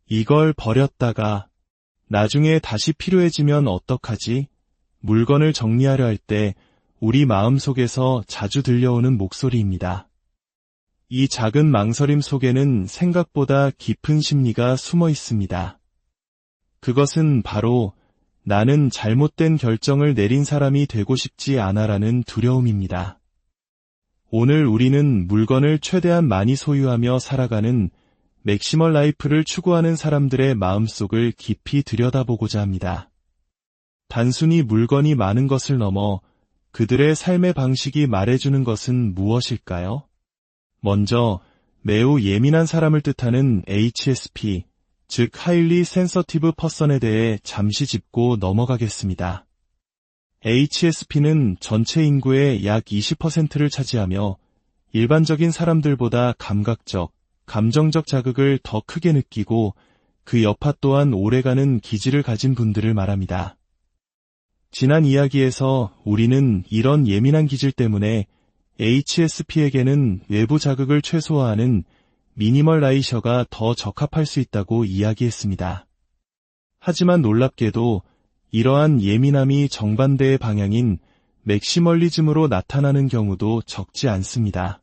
이걸 버렸다가 나중에 다시 필요해지면 어떡하지? 물건을 정리하려 할 때 우리 마음속에서 자주 들려오는 목소리입니다. 이 작은 망설임 속에는 생각보다 깊은 심리가 숨어 있습니다. 그것은 바로 나는 잘못된 결정을 내린 사람이 되고 싶지 않아라는 두려움입니다. 오늘 우리는 물건을 최대한 많이 소유하며 살아가는 맥시멀 라이프를 추구하는 사람들의 마음속을 깊이 들여다보고자 합니다. 단순히 물건이 많은 것을 넘어 그들의 삶의 방식이 말해주는 것은 무엇일까요? 먼저 매우 예민한 사람을 뜻하는 HSP, 즉 Highly Sensitive Person에 대해 잠시 짚고 넘어가겠습니다. HSP는 전체 인구의 약 20%를 차지하며 일반적인 사람들보다 감각적, 감정적 자극을 더 크게 느끼고 그 여파 또한 오래가는 기질을 가진 분들을 말합니다. 지난 이야기에서 우리는 이런 예민한 기질 때문에 HSP에게는 외부 자극을 최소화하는 미니멀라이셔가 더 적합할 수 있다고 이야기했습니다. 하지만 놀랍게도 이러한 예민함이 정반대의 방향인 맥시멀리즘으로 나타나는 경우도 적지 않습니다.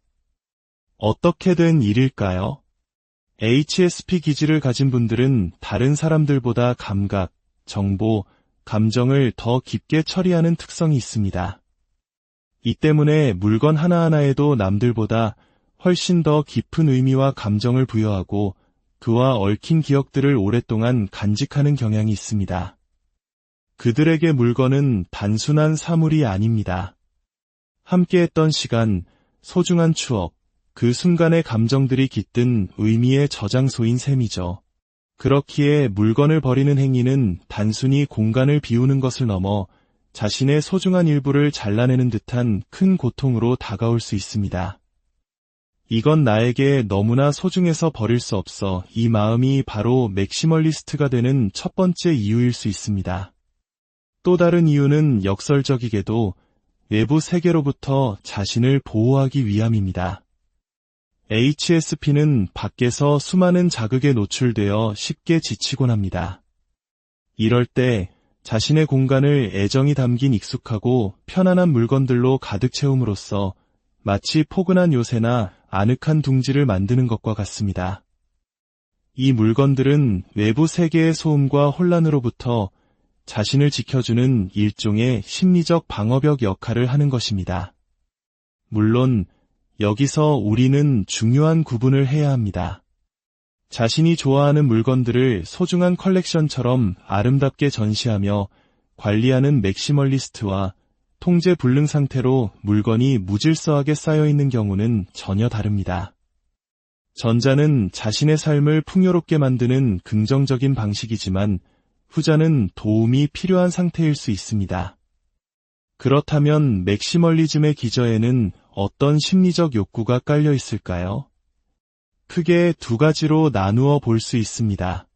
어떻게 된 일일까요? HSP 기질을 가진 분들은 다른 사람들보다 감각, 정보, 감정을 더 깊게 처리하는 특성이 있습니다. 이 때문에 물건 하나하나에도 남들보다 훨씬 더 깊은 의미와 감정을 부여하고 그와 얽힌 기억들을 오랫동안 간직하는 경향이 있습니다. 그들에게 물건은 단순한 사물이 아닙니다. 함께했던 시간, 소중한 추억, 그 순간의 감정들이 깃든 의미의 저장소인 셈이죠. 그렇기에 물건을 버리는 행위는 단순히 공간을 비우는 것을 넘어 자신의 소중한 일부를 잘라내는 듯한 큰 고통으로 다가올 수 있습니다. 이건 나에게 너무나 소중해서 버릴 수 없어. 이 마음이 바로 맥시멀리스트가 되는 첫 번째 이유일 수 있습니다. 또 다른 이유는 역설적이게도 외부 세계로부터 자신을 보호하기 위함입니다. HSP는 밖에서 수많은 자극에 노출되어 쉽게 지치곤 합니다. 이럴 때 자신의 공간을 애정이 담긴 익숙하고 편안한 물건들로 가득 채움으로써 마치 포근한 요새나 아늑한 둥지를 만드는 것과 같습니다. 이 물건들은 외부 세계의 소음과 혼란으로부터 자신을 지켜주는 일종의 심리적 방어벽 역할을 하는 것입니다. 물론 여기서 우리는 중요한 구분을 해야 합니다. 자신이 좋아하는 물건들을 소중한 컬렉션처럼 아름답게 전시하며 관리하는 맥시멀리스트와 통제 불능 상태로 물건이 무질서하게 쌓여있는 경우는 전혀 다릅니다. 전자는 자신의 삶을 풍요롭게 만드는 긍정적인 방식이지만 후자는 도움이 필요한 상태일 수 있습니다. 그렇다면 맥시멀리즘의 기저에는 어떤 심리적 욕구가 깔려 있을까요? 크게 두 가지로 나누어 볼 수 있습니다.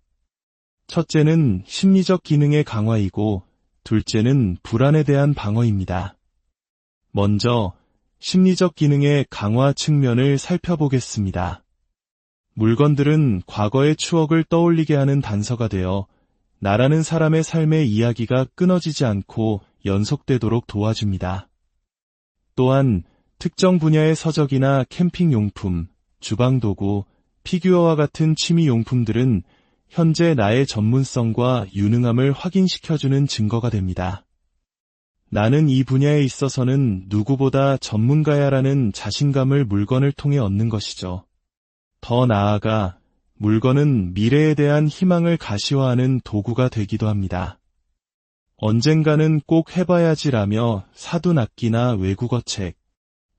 첫째는 심리적 기능의 강화이고 둘째는 불안에 대한 방어입니다. 먼저 심리적 기능의 강화 측면을 살펴보겠습니다. 물건들은 과거의 추억을 떠올리게 하는 단서가 되어 나라는 사람의 삶의 이야기가 끊어지지 않고 연속되도록 도와줍니다. 또한 특정 분야의 서적이나 캠핑용품, 주방도구, 피규어와 같은 취미용품들은 현재 나의 전문성과 유능함을 확인시켜주는 증거가 됩니다. 나는 이 분야에 있어서는 누구보다 전문가야라는 자신감을 물건을 통해 얻는 것이죠. 더 나아가 물건은 미래에 대한 희망을 가시화하는 도구가 되기도 합니다. 언젠가는 꼭 해봐야지라며 사둔 악기나 외국어 책,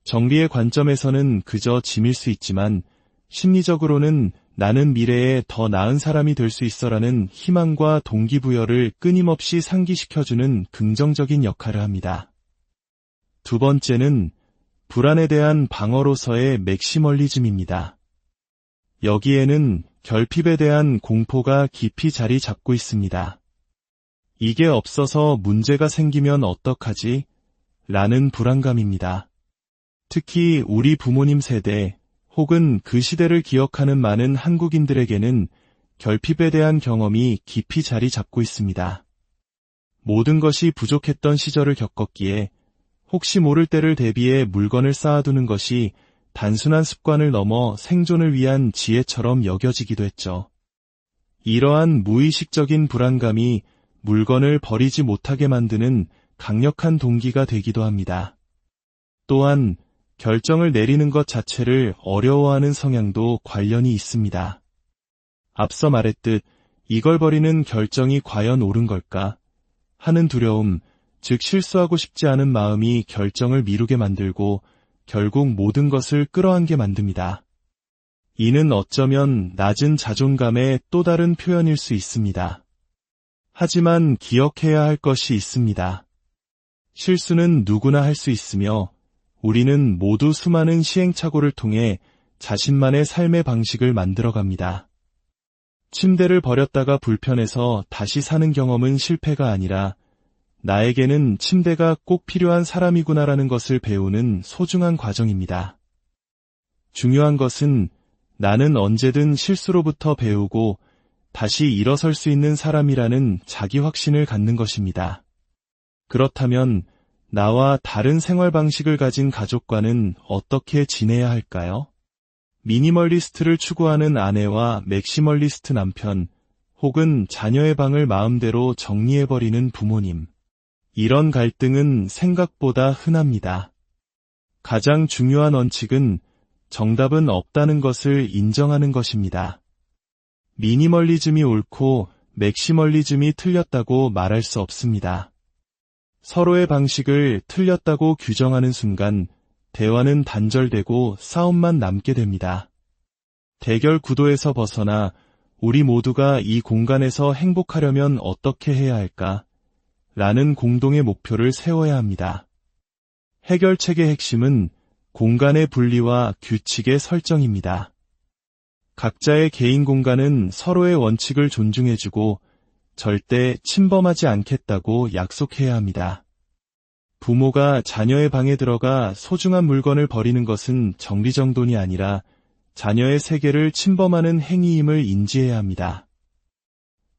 정리의 관점에서는 그저 짐일 수 있지만 심리적으로는 나는 미래에 더 나은 사람이 될 수 있어라는 희망과 동기부여를 끊임없이 상기시켜주는 긍정적인 역할을 합니다. 두 번째는 불안에 대한 방어로서의 맥시멀리즘입니다. 여기에는 결핍에 대한 공포가 깊이 자리 잡고 있습니다. 이게 없어서 문제가 생기면 어떡하지? 라는 불안감입니다. 특히 우리 부모님 세대 혹은 그 시대를 기억하는 많은 한국인들에게는 결핍에 대한 경험이 깊이 자리 잡고 있습니다. 모든 것이 부족했던 시절을 겪었기에 혹시 모를 때를 대비해 물건을 쌓아두는 것이 단순한 습관을 넘어 생존을 위한 지혜처럼 여겨지기도 했죠. 이러한 무의식적인 불안감이 물건을 버리지 못하게 만드는 강력한 동기가 되기도 합니다. 또한 결정을 내리는 것 자체를 어려워하는 성향도 관련이 있습니다. 앞서 말했듯 이걸 버리는 결정이 과연 옳은 걸까 하는 두려움, 즉 실수하고 싶지 않은 마음이 결정을 미루게 만들고 결국 모든 것을 끌어안게 만듭니다. 이는 어쩌면 낮은 자존감의 또 다른 표현일 수 있습니다. 하지만 기억해야 할 것이 있습니다. 실수는 누구나 할 수 있으며 우리는 모두 수많은 시행착오를 통해 자신만의 삶의 방식을 만들어갑니다. 침대를 버렸다가 불편해서 다시 사는 경험은 실패가 아니라 나에게는 침대가 꼭 필요한 사람이구나라는 것을 배우는 소중한 과정입니다. 중요한 것은 나는 언제든 실수로부터 배우고 다시 일어설 수 있는 사람이라는 자기 확신을 갖는 것입니다. 그렇다면 나와 다른 생활 방식을 가진 가족과는 어떻게 지내야 할까요? 미니멀리스트를 추구하는 아내와 맥시멀리스트 남편, 혹은 자녀의 방을 마음대로 정리해버리는 부모님. 이런 갈등은 생각보다 흔합니다. 가장 중요한 원칙은 정답은 없다는 것을 인정하는 것입니다. 미니멀리즘이 옳고 맥시멀리즘이 틀렸다고 말할 수 없습니다. 서로의 방식을 틀렸다고 규정하는 순간 대화는 단절되고 싸움만 남게 됩니다. 대결 구도에서 벗어나 우리 모두가 이 공간에서 행복하려면 어떻게 해야 할까? 라는 공동의 목표를 세워야 합니다. 해결책의 핵심은 공간의 분리와 규칙의 설정입니다. 각자의 개인 공간은 서로의 원칙을 존중해주고 절대 침범하지 않겠다고 약속해야 합니다. 부모가 자녀의 방에 들어가 소중한 물건을 버리는 것은 정리정돈이 아니라 자녀의 세계를 침범하는 행위임을 인지해야 합니다.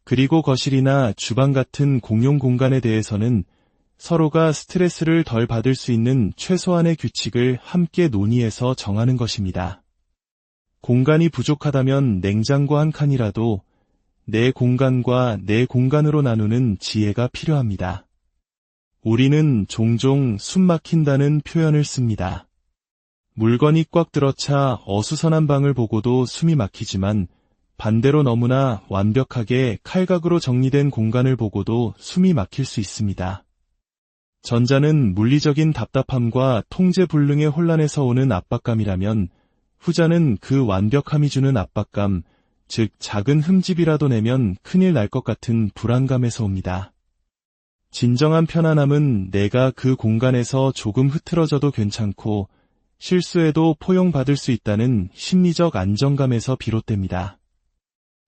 그리고 거실이나 주방 같은 공용 공간에 대해서는 서로가 스트레스를 덜 받을 수 있는 최소한의 규칙을 함께 논의해서 정하는 것입니다. 공간이 부족하다면 냉장고 한 칸이라도 내 공간과 내 공간으로 나누는 지혜가 필요합니다. 우리는 종종 숨 막힌다는 표현을 씁니다. 물건이 꽉 들어차 어수선한 방을 보고도 숨이 막히지만 반대로 너무나 완벽하게 칼각으로 정리된 공간을 보고도 숨이 막힐 수 있습니다. 전자는 물리적인 답답함과 통제불능의 혼란에서 오는 압박감이라면 후자는 그 완벽함이 주는 압박감, 즉 작은 흠집이라도 내면 큰일 날 것 같은 불안감에서 옵니다. 진정한 편안함은 내가 그 공간에서 조금 흐트러져도 괜찮고 실수해도 포용받을 수 있다는 심리적 안정감에서 비롯됩니다.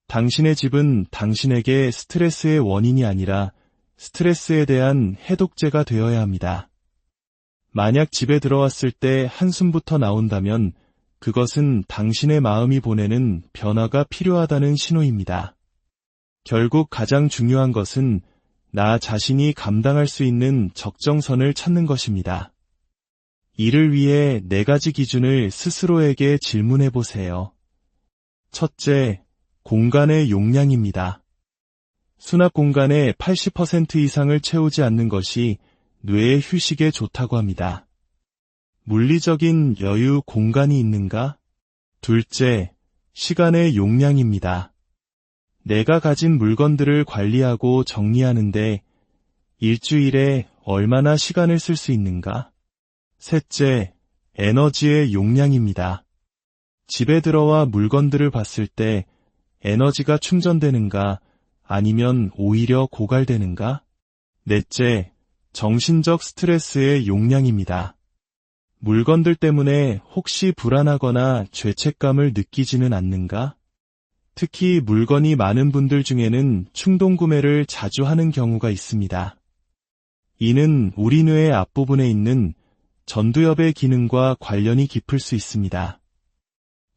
당신의 집은 당신에게 스트레스의 원인이 아니라 스트레스에 대한 해독제가 되어야 합니다. 만약 집에 들어왔을 때 한숨부터 나온다면 그것은 당신의 마음이 보내는 변화가 필요하다는 신호입니다. 결국 가장 중요한 것은 나 자신이 감당할 수 있는 적정선을 찾는 것입니다. 이를 위해 4가지 기준을 스스로에게 질문해 보세요. 첫째, 공간의 용량입니다. 수납 공간의 80% 이상을 채우지 않는 것이 뇌의 휴식에 좋다고 합니다. 물리적인 여유 공간이 있는가? 둘째, 시간의 용량입니다. 내가 가진 물건들을 관리하고 정리하는데 일주일에 얼마나 시간을 쓸 수 있는가? 셋째, 에너지의 용량입니다. 집에 들어와 물건들을 봤을 때 에너지가 충전되는가 아니면 오히려 고갈되는가? 넷째, 정신적 스트레스의 용량입니다. 물건들 때문에 혹시 불안하거나 죄책감을 느끼지는 않는가? 특히 물건이 많은 분들 중에는 충동 구매를 자주 하는 경우가 있습니다. 이는 우리 뇌의 앞부분에 있는 전두엽의 기능과 관련이 깊을 수 있습니다.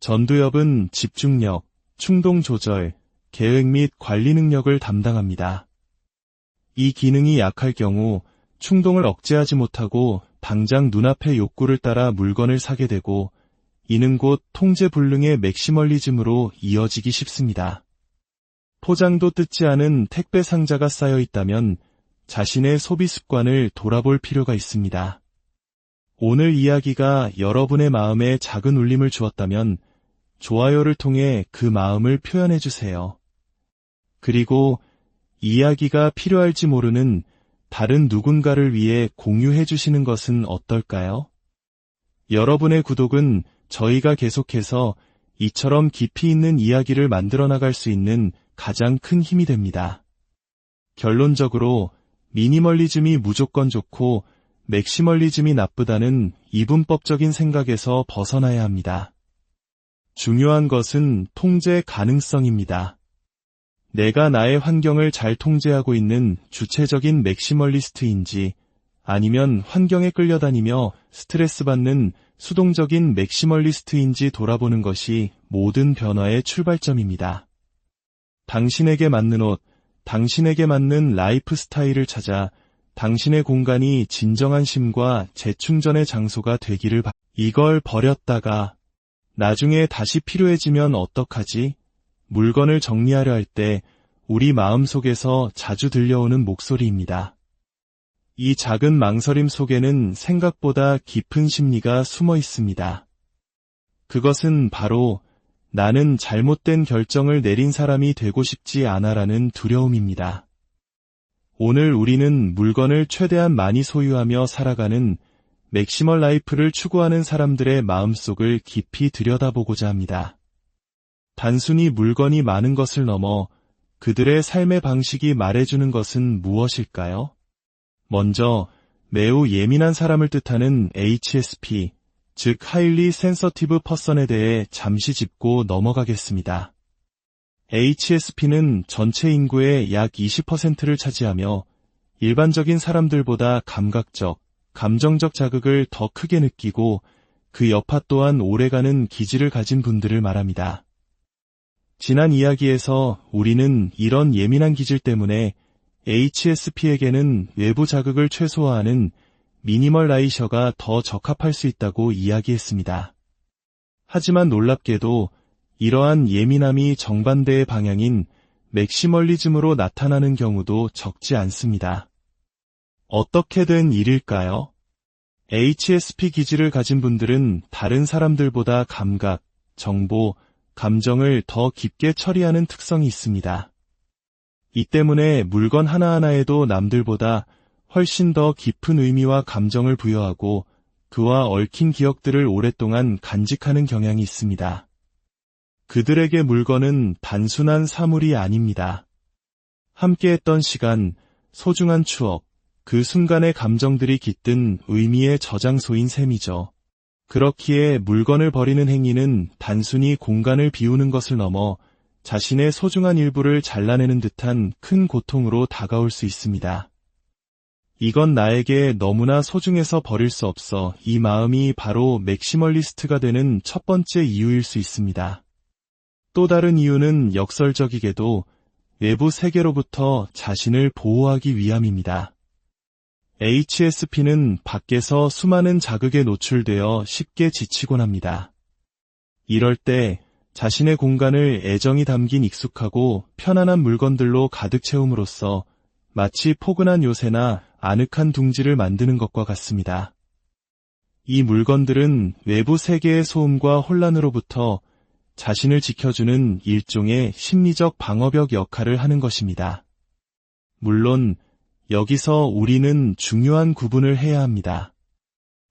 전두엽은 집중력, 충동 조절, 계획 및 관리 능력을 담당합니다. 이 기능이 약할 경우 충동을 억제하지 못하고 당장 눈앞의 욕구를 따라 물건을 사게 되고, 이는 곧 통제불능의 맥시멀리즘으로 이어지기 쉽습니다. 포장도 뜯지 않은 택배 상자가 쌓여 있다면 자신의 소비 습관을 돌아볼 필요가 있습니다. 오늘 이야기가 여러분의 마음에 작은 울림을 주었다면 좋아요를 통해 그 마음을 표현해 주세요. 그리고 이야기가 필요할지 모르는 다른 누군가를 위해 공유해 주시는 것은 어떨까요? 여러분의 구독은 저희가 계속해서 이처럼 깊이 있는 이야기를 만들어 나갈 수 있는 가장 큰 힘이 됩니다. 결론적으로 미니멀리즘이 무조건 좋고 맥시멀리즘이 나쁘다는 이분법적인 생각에서 벗어나야 합니다. 중요한 것은 통제 가능성입니다. 내가 나의 환경을 잘 통제하고 있는 주체적인 맥시멀리스트인지, 아니면 환경에 끌려다니며 스트레스 받는 수동적인 맥시멀리스트인지 돌아보는 것이 모든 변화의 출발점입니다. 당신에게 맞는 옷, 당신에게 맞는 라이프 스타일을 찾아 당신의 공간이 진정한 쉼과 재충전의 장소가 되기를 바랍니다. 이걸 버렸다가 나중에 다시 필요해지면 어떡하지? 물건을 정리하려 할 때 우리 마음속에서 자주 들려오는 목소리입니다. 이 작은 망설임 속에는 생각보다 깊은 심리가 숨어 있습니다. 그것은 바로 나는 잘못된 결정을 내린 사람이 되고 싶지 않아라는 두려움입니다. 오늘 우리는 물건을 최대한 많이 소유하며 살아가는 맥시멀 라이프를 추구하는 사람들의 마음속을 깊이 들여다보고자 합니다. 단순히 물건이 많은 것을 넘어 그들의 삶의 방식이 말해주는 것은 무엇일까요? 먼저 매우 예민한 사람을 뜻하는 HSP, 즉 Highly Sensitive Person에 대해 잠시 짚고 넘어가겠습니다. HSP는 전체 인구의 약 20%를 차지하며 일반적인 사람들보다 감각적, 감정적 자극을 더 크게 느끼고 그 여파 또한 오래가는 기질을 가진 분들을 말합니다. 지난 이야기에서 우리는 이런 예민한 기질 때문에 HSP에게는 외부 자극을 최소화하는 미니멀라이셔가 더 적합할 수 있다고 이야기했습니다. 하지만 놀랍게도 이러한 예민함이 정반대의 방향인 맥시멀리즘으로 나타나는 경우도 적지 않습니다. 어떻게 된 일일까요? HSP 기질을 가진 분들은 다른 사람들보다 감각, 정보, 감정을 더 깊게 처리하는 특성이 있습니다. 이 때문에 물건 하나하나에도 남들보다 훨씬 더 깊은 의미와 감정을 부여하고 그와 얽힌 기억들을 오랫동안 간직하는 경향이 있습니다. 그들에게 물건은 단순한 사물이 아닙니다. 함께했던 시간, 소중한 추억, 그 순간의 감정들이 깃든 의미의 저장소인 셈이죠. 그렇기에 물건을 버리는 행위는 단순히 공간을 비우는 것을 넘어 자신의 소중한 일부를 잘라내는 듯한 큰 고통으로 다가올 수 있습니다. 이건 나에게 너무나 소중해서 버릴 수 없어. 이 마음이 바로 맥시멀리스트가 되는 첫 번째 이유일 수 있습니다. 또 다른 이유는 역설적이게도 외부 세계로부터 자신을 보호하기 위함입니다. HSP는 밖에서 수많은 자극에 노출되어 쉽게 지치곤 합니다. 이럴 때 자신의 공간을 애정이 담긴 익숙하고 편안한 물건들로 가득 채움으로써 마치 포근한 요새나 아늑한 둥지를 만드는 것과 같습니다. 이 물건들은 외부 세계의 소음과 혼란으로부터 자신을 지켜주는 일종의 심리적 방어벽 역할을 하는 것입니다. 물론 여기서 우리는 중요한 구분을 해야 합니다.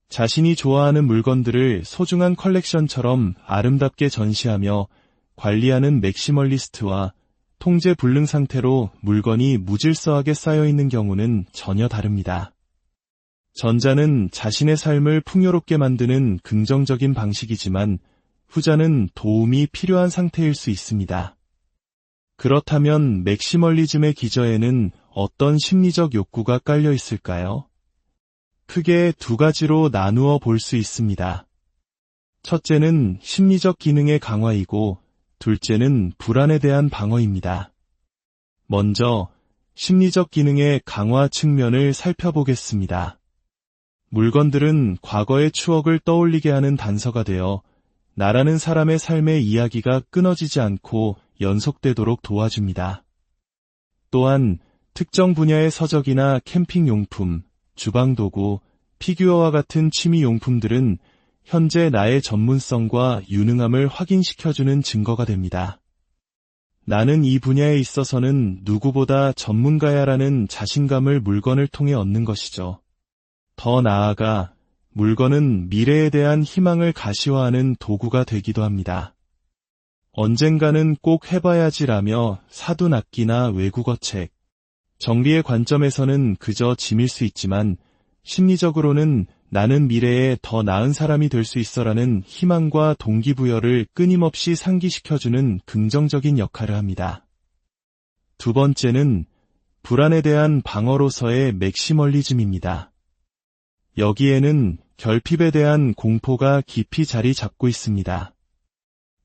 자신이 좋아하는 물건들을 소중한 컬렉션처럼 아름답게 전시하며 관리하는 맥시멀리스트와 통제 불능 상태로 물건이 무질서하게 쌓여있는 경우는 전혀 다릅니다. 전자는 자신의 삶을 풍요롭게 만드는 긍정적인 방식이지만 후자는 도움이 필요한 상태일 수 있습니다. 그렇다면 맥시멀리즘의 기저에는 어떤 심리적 욕구가 깔려 있을까요? 크게 두 가지로 나누어 볼 수 있습니다. 첫째는 심리적 기능의 강화이고 둘째는 불안에 대한 방어입니다. 먼저 심리적 기능의 강화 측면을 살펴보겠습니다. 물건들은 과거의 추억을 떠올리게 하는 단서가 되어 나라는 사람의 삶의 이야기가 끊어지지 않고 연속되도록 도와줍니다. 또한 특정 분야의 서적이나 캠핑용품, 주방도구, 피규어와 같은 취미용품들은 현재 나의 전문성과 유능함을 확인시켜주는 증거가 됩니다. 나는 이 분야에 있어서는 누구보다 전문가야라는 자신감을 물건을 통해 얻는 것이죠. 더 나아가 물건은 미래에 대한 희망을 가시화하는 도구가 되기도 합니다. 언젠가는 꼭 해봐야지라며 사둔 악기나 외국어 책, 정리의 관점에서는 그저 짐일 수 있지만 심리적으로는 나는 미래에 더 나은 사람이 될 수 있어라는 희망과 동기부여를 끊임없이 상기시켜주는 긍정적인 역할을 합니다. 두 번째는 불안에 대한 방어로서의 맥시멀리즘입니다. 여기에는 결핍에 대한 공포가 깊이 자리 잡고 있습니다.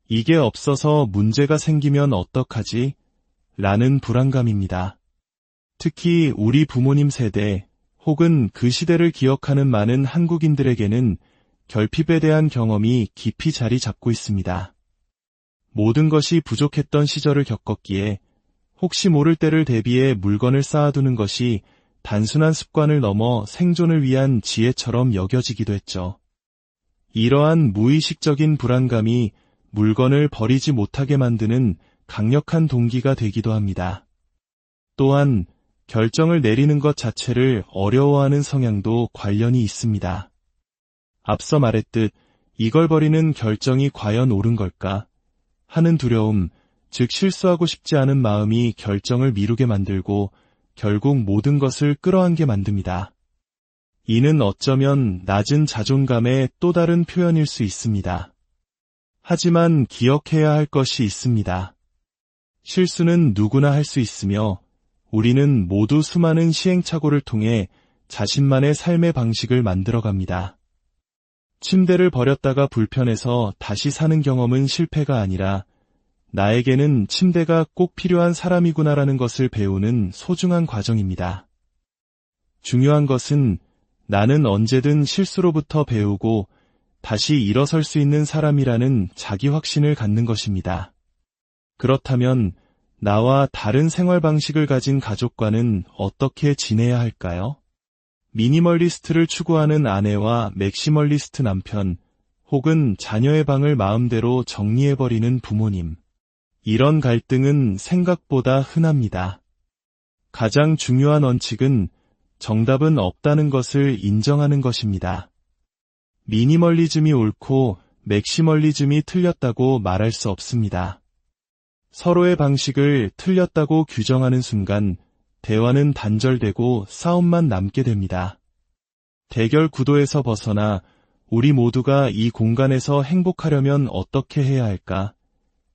이게 없어서 문제가 생기면 어떡하지? 라는 불안감입니다. 특히 우리 부모님 세대 혹은 그 시대를 기억하는 많은 한국인들에게는 결핍에 대한 경험이 깊이 자리 잡고 있습니다. 모든 것이 부족했던 시절을 겪었기에 혹시 모를 때를 대비해 물건을 쌓아두는 것이 단순한 습관을 넘어 생존을 위한 지혜처럼 여겨지기도 했죠. 이러한 무의식적인 불안감이 물건을 버리지 못하게 만드는 강력한 동기가 되기도 합니다. 또한 결정을 내리는 것 자체를 어려워하는 성향도 관련이 있습니다. 앞서 말했듯 이걸 버리는 결정이 과연 옳은 걸까 하는 두려움, 즉 실수하고 싶지 않은 마음이 결정을 미루게 만들고 결국 모든 것을 끌어안게 만듭니다. 이는 어쩌면 낮은 자존감의 또 다른 표현일 수 있습니다. 하지만 기억해야 할 것이 있습니다. 실수는 누구나 할 수 있으며 우리는 모두 수많은 시행착오를 통해 자신만의 삶의 방식을 만들어갑니다. 침대를 버렸다가 불편해서 다시 사는 경험은 실패가 아니라 나에게는 침대가 꼭 필요한 사람이구나라는 것을 배우는 소중한 과정입니다. 중요한 것은 나는 언제든 실수로부터 배우고 다시 일어설 수 있는 사람이라는 자기 확신을 갖는 것입니다. 그렇다면 나와 다른 생활 방식을 가진 가족과는 어떻게 지내야 할까요? 미니멀리스트를 추구하는 아내와 맥시멀리스트 남편, 혹은 자녀의 방을 마음대로 정리해버리는 부모님. 이런 갈등은 생각보다 흔합니다. 가장 중요한 원칙은 정답은 없다는 것을 인정하는 것입니다. 미니멀리즘이 옳고 맥시멀리즘이 틀렸다고 말할 수 없습니다. 서로의 방식을 틀렸다고 규정하는 순간 대화는 단절되고 싸움만 남게 됩니다. 대결 구도에서 벗어나 우리 모두가 이 공간에서 행복하려면 어떻게 해야 할까?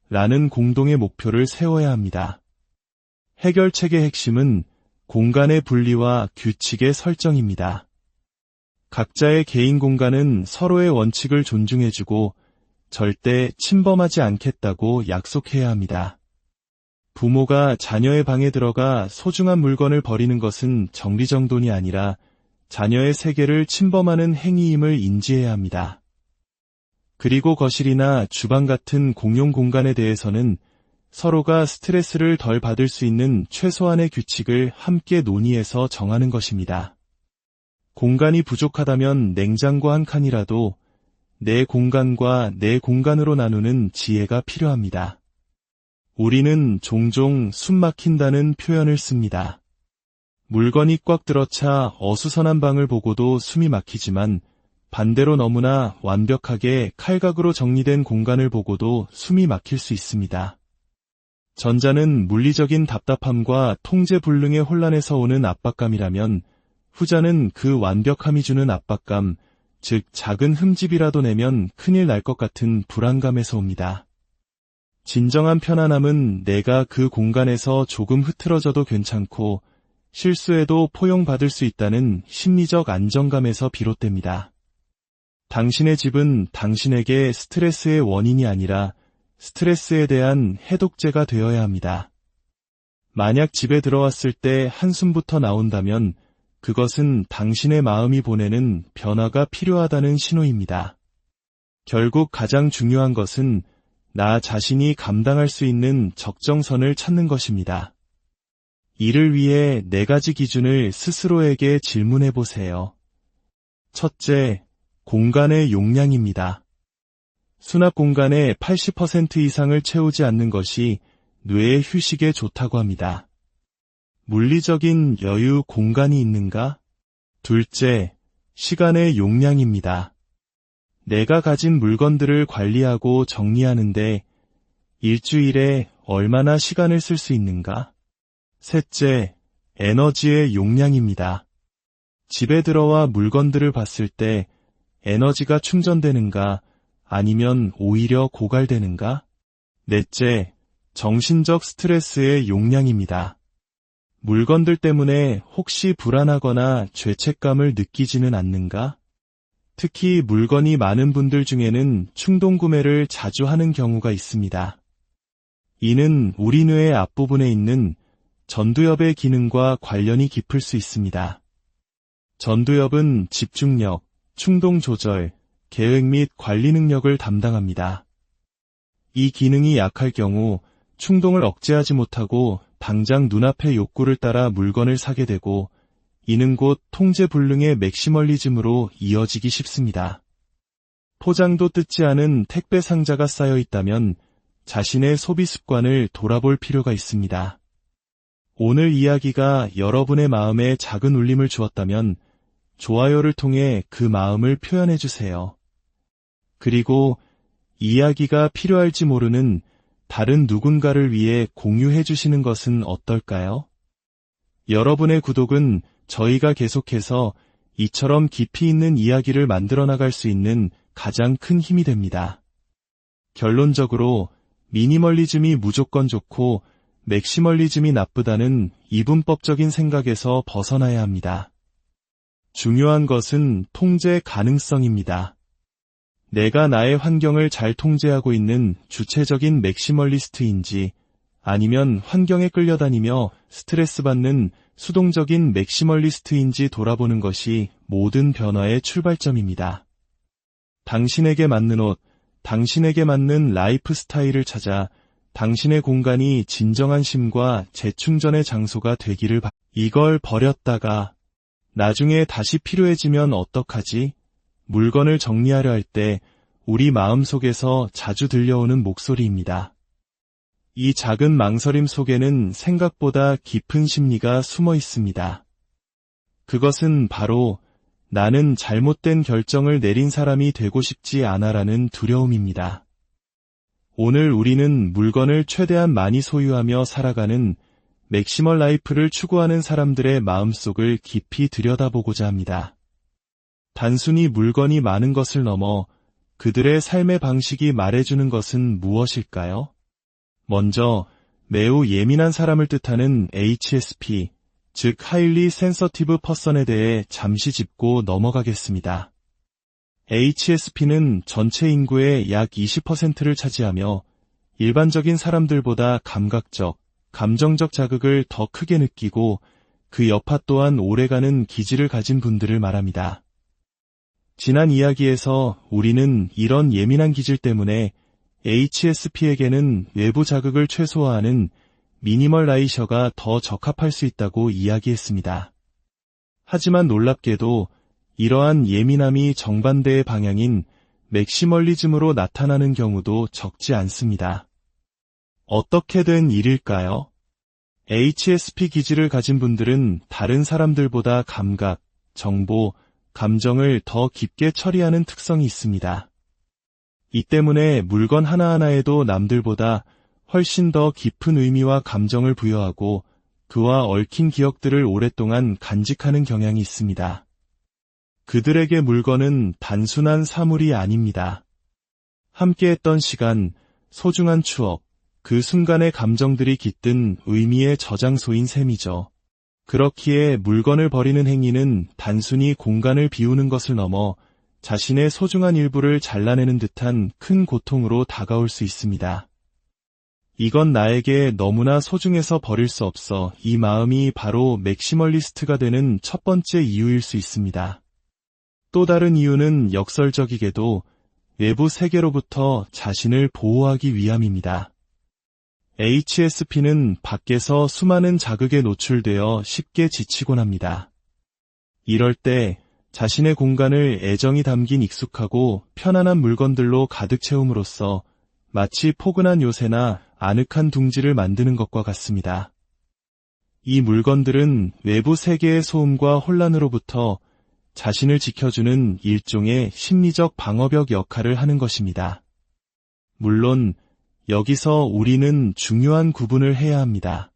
라는 공동의 목표를 세워야 합니다. 해결책의 핵심은 공간의 분리와 규칙의 설정입니다. 각자의 개인 공간은 서로의 원칙을 존중해주고 절대 침범하지 않겠다고 약속해야 합니다. 부모가 자녀의 방에 들어가 소중한 물건을 버리는 것은 정리정돈이 아니라 자녀의 세계를 침범하는 행위임을 인지해야 합니다. 그리고 거실이나 주방 같은 공용 공간에 대해서는 서로가 스트레스를 덜 받을 수 있는 최소한의 규칙을 함께 논의해서 정하는 것입니다. 공간이 부족하다면 냉장고 한 칸이라도 내 공간과 내 공간으로 나누는 지혜가 필요합니다. 우리는 종종 숨 막힌다는 표현을 씁니다. 물건이 꽉 들어차 어수선한 방을 보고도 숨이 막히지만 반대로 너무나 완벽하게 칼각으로 정리된 공간을 보고도 숨이 막힐 수 있습니다. 전자는 물리적인 답답함과 통제불능의 혼란에서 오는 압박감이라면 후자는 그 완벽함이 주는 압박감, 즉 작은 흠집이라도 내면 큰일 날 것 같은 불안감에서 옵니다. 진정한 편안함은 내가 그 공간에서 조금 흐트러져도 괜찮고 실수해도 포용받을 수 있다는 심리적 안정감에서 비롯됩니다. 당신의 집은 당신에게 스트레스의 원인이 아니라 스트레스에 대한 해독제가 되어야 합니다. 만약 집에 들어왔을 때 한숨부터 나온다면 그것은 당신의 마음이 보내는 변화가 필요하다는 신호입니다. 결국 가장 중요한 것은 나 자신이 감당할 수 있는 적정선을 찾는 것입니다. 이를 위해 4가지 기준을 스스로에게 질문해 보세요. 첫째, 공간의 용량입니다. 수납 공간의 80% 이상을 채우지 않는 것이 뇌의 휴식에 좋다고 합니다. 물리적인 여유 공간이 있는가? 둘째, 시간의 용량입니다. 내가 가진 물건들을 관리하고 정리하는데 일주일에 얼마나 시간을 쓸 수 있는가? 셋째, 에너지의 용량입니다. 집에 들어와 물건들을 봤을 때 에너지가 충전되는가 아니면 오히려 고갈되는가? 넷째, 정신적 스트레스의 용량입니다. 물건들 때문에 혹시 불안하거나 죄책감을 느끼지는 않는가? 특히 물건이 많은 분들 중에는 충동 구매를 자주 하는 경우가 있습니다. 이는 우리 뇌의 앞부분에 있는 전두엽의 기능과 관련이 깊을 수 있습니다. 전두엽은 집중력, 충동 조절, 계획 및 관리 능력을 담당합니다. 이 기능이 약할 경우 충동을 억제하지 못하고 당장 눈앞의 욕구를 따라 물건을 사게 되고 이는 곧 통제불능의 맥시멀리즘으로 이어지기 쉽습니다. 포장도 뜯지 않은 택배 상자가 쌓여 있다면 자신의 소비 습관을 돌아볼 필요가 있습니다. 오늘 이야기가 여러분의 마음에 작은 울림을 주었다면 좋아요를 통해 그 마음을 표현해 주세요. 그리고 이야기가 필요할지 모르는 다른 누군가를 위해 공유해 주시는 것은 어떨까요? 여러분의 구독은 저희가 계속해서 이처럼 깊이 있는 이야기를 만들어 나갈 수 있는 가장 큰 힘이 됩니다. 결론적으로 미니멀리즘이 무조건 좋고 맥시멀리즘이 나쁘다는 이분법적인 생각에서 벗어나야 합니다. 중요한 것은 통제 가능성입니다. 내가 나의 환경을 잘 통제하고 있는 주체적인 맥시멀리스트인지 아니면 환경에 끌려다니며 스트레스 받는 수동적인 맥시멀리스트인지 돌아보는 것이 모든 변화의 출발점입니다. 당신에게 맞는 옷, 당신에게 맞는 라이프 스타일을 찾아 당신의 공간이 진정한 쉼과 재충전의 장소가 되기를 이걸 버렸다가 나중에 다시 필요해지면 어떡하지? 물건을 정리하려 할 때 우리 마음속에서 자주 들려오는 목소리입니다. 이 작은 망설임 속에는 생각보다 깊은 심리가 숨어 있습니다. 그것은 바로 나는 잘못된 결정을 내린 사람이 되고 싶지 않아라는 두려움입니다. 오늘 우리는 물건을 최대한 많이 소유하며 살아가는 맥시멀 라이프를 추구하는 사람들의 마음속을 깊이 들여다보고자 합니다. 단순히 물건이 많은 것을 넘어 그들의 삶의 방식이 말해주는 것은 무엇일까요? 먼저 매우 예민한 사람을 뜻하는 HSP, 즉 Highly Sensitive Person에 대해 잠시 짚고 넘어가겠습니다. HSP는 전체 인구의 약 20%를 차지하며 일반적인 사람들보다 감각적, 감정적 자극을 더 크게 느끼고 그 여파 또한 오래가는 기질을 가진 분들을 말합니다. 지난 이야기에서 우리는 이런 예민한 기질 때문에 HSP에게는 외부 자극을 최소화하는 미니멀라이셔가 더 적합할 수 있다고 이야기했습니다. 하지만 놀랍게도 이러한 예민함이 정반대의 방향인 맥시멀리즘으로 나타나는 경우도 적지 않습니다. 어떻게 된 일일까요? HSP 기질을 가진 분들은 다른 사람들보다 감각, 정보, 감정을 더 깊게 처리하는 특성이 있습니다. 이 때문에 물건 하나하나에도 남들보다 훨씬 더 깊은 의미와 감정을 부여하고 그와 얽힌 기억들을 오랫동안 간직하는 경향이 있습니다. 그들에게 물건은 단순한 사물이 아닙니다. 함께했던 시간, 소중한 추억, 그 순간의 감정들이 깃든 의미의 저장소인 셈이죠. 그렇기에 물건을 버리는 행위는 단순히 공간을 비우는 것을 넘어 자신의 소중한 일부를 잘라내는 듯한 큰 고통으로 다가올 수 있습니다. 이건 나에게 너무나 소중해서 버릴 수 없어. 이 마음이 바로 맥시멀리스트가 되는 첫 번째 이유일 수 있습니다. 또 다른 이유는 역설적이게도 외부 세계로부터 자신을 보호하기 위함입니다. HSP는 밖에서 수많은 자극에 노출되어 쉽게 지치곤 합니다. 이럴 때 자신의 공간을 애정이 담긴 익숙하고 편안한 물건들로 가득 채움으로써 마치 포근한 요새나 아늑한 둥지를 만드는 것과 같습니다. 이 물건들은 외부 세계의 소음과 혼란으로부터 자신을 지켜주는 일종의 심리적 방어벽 역할을 하는 것입니다. 물론 여기서 우리는 중요한 구분을 해야 합니다.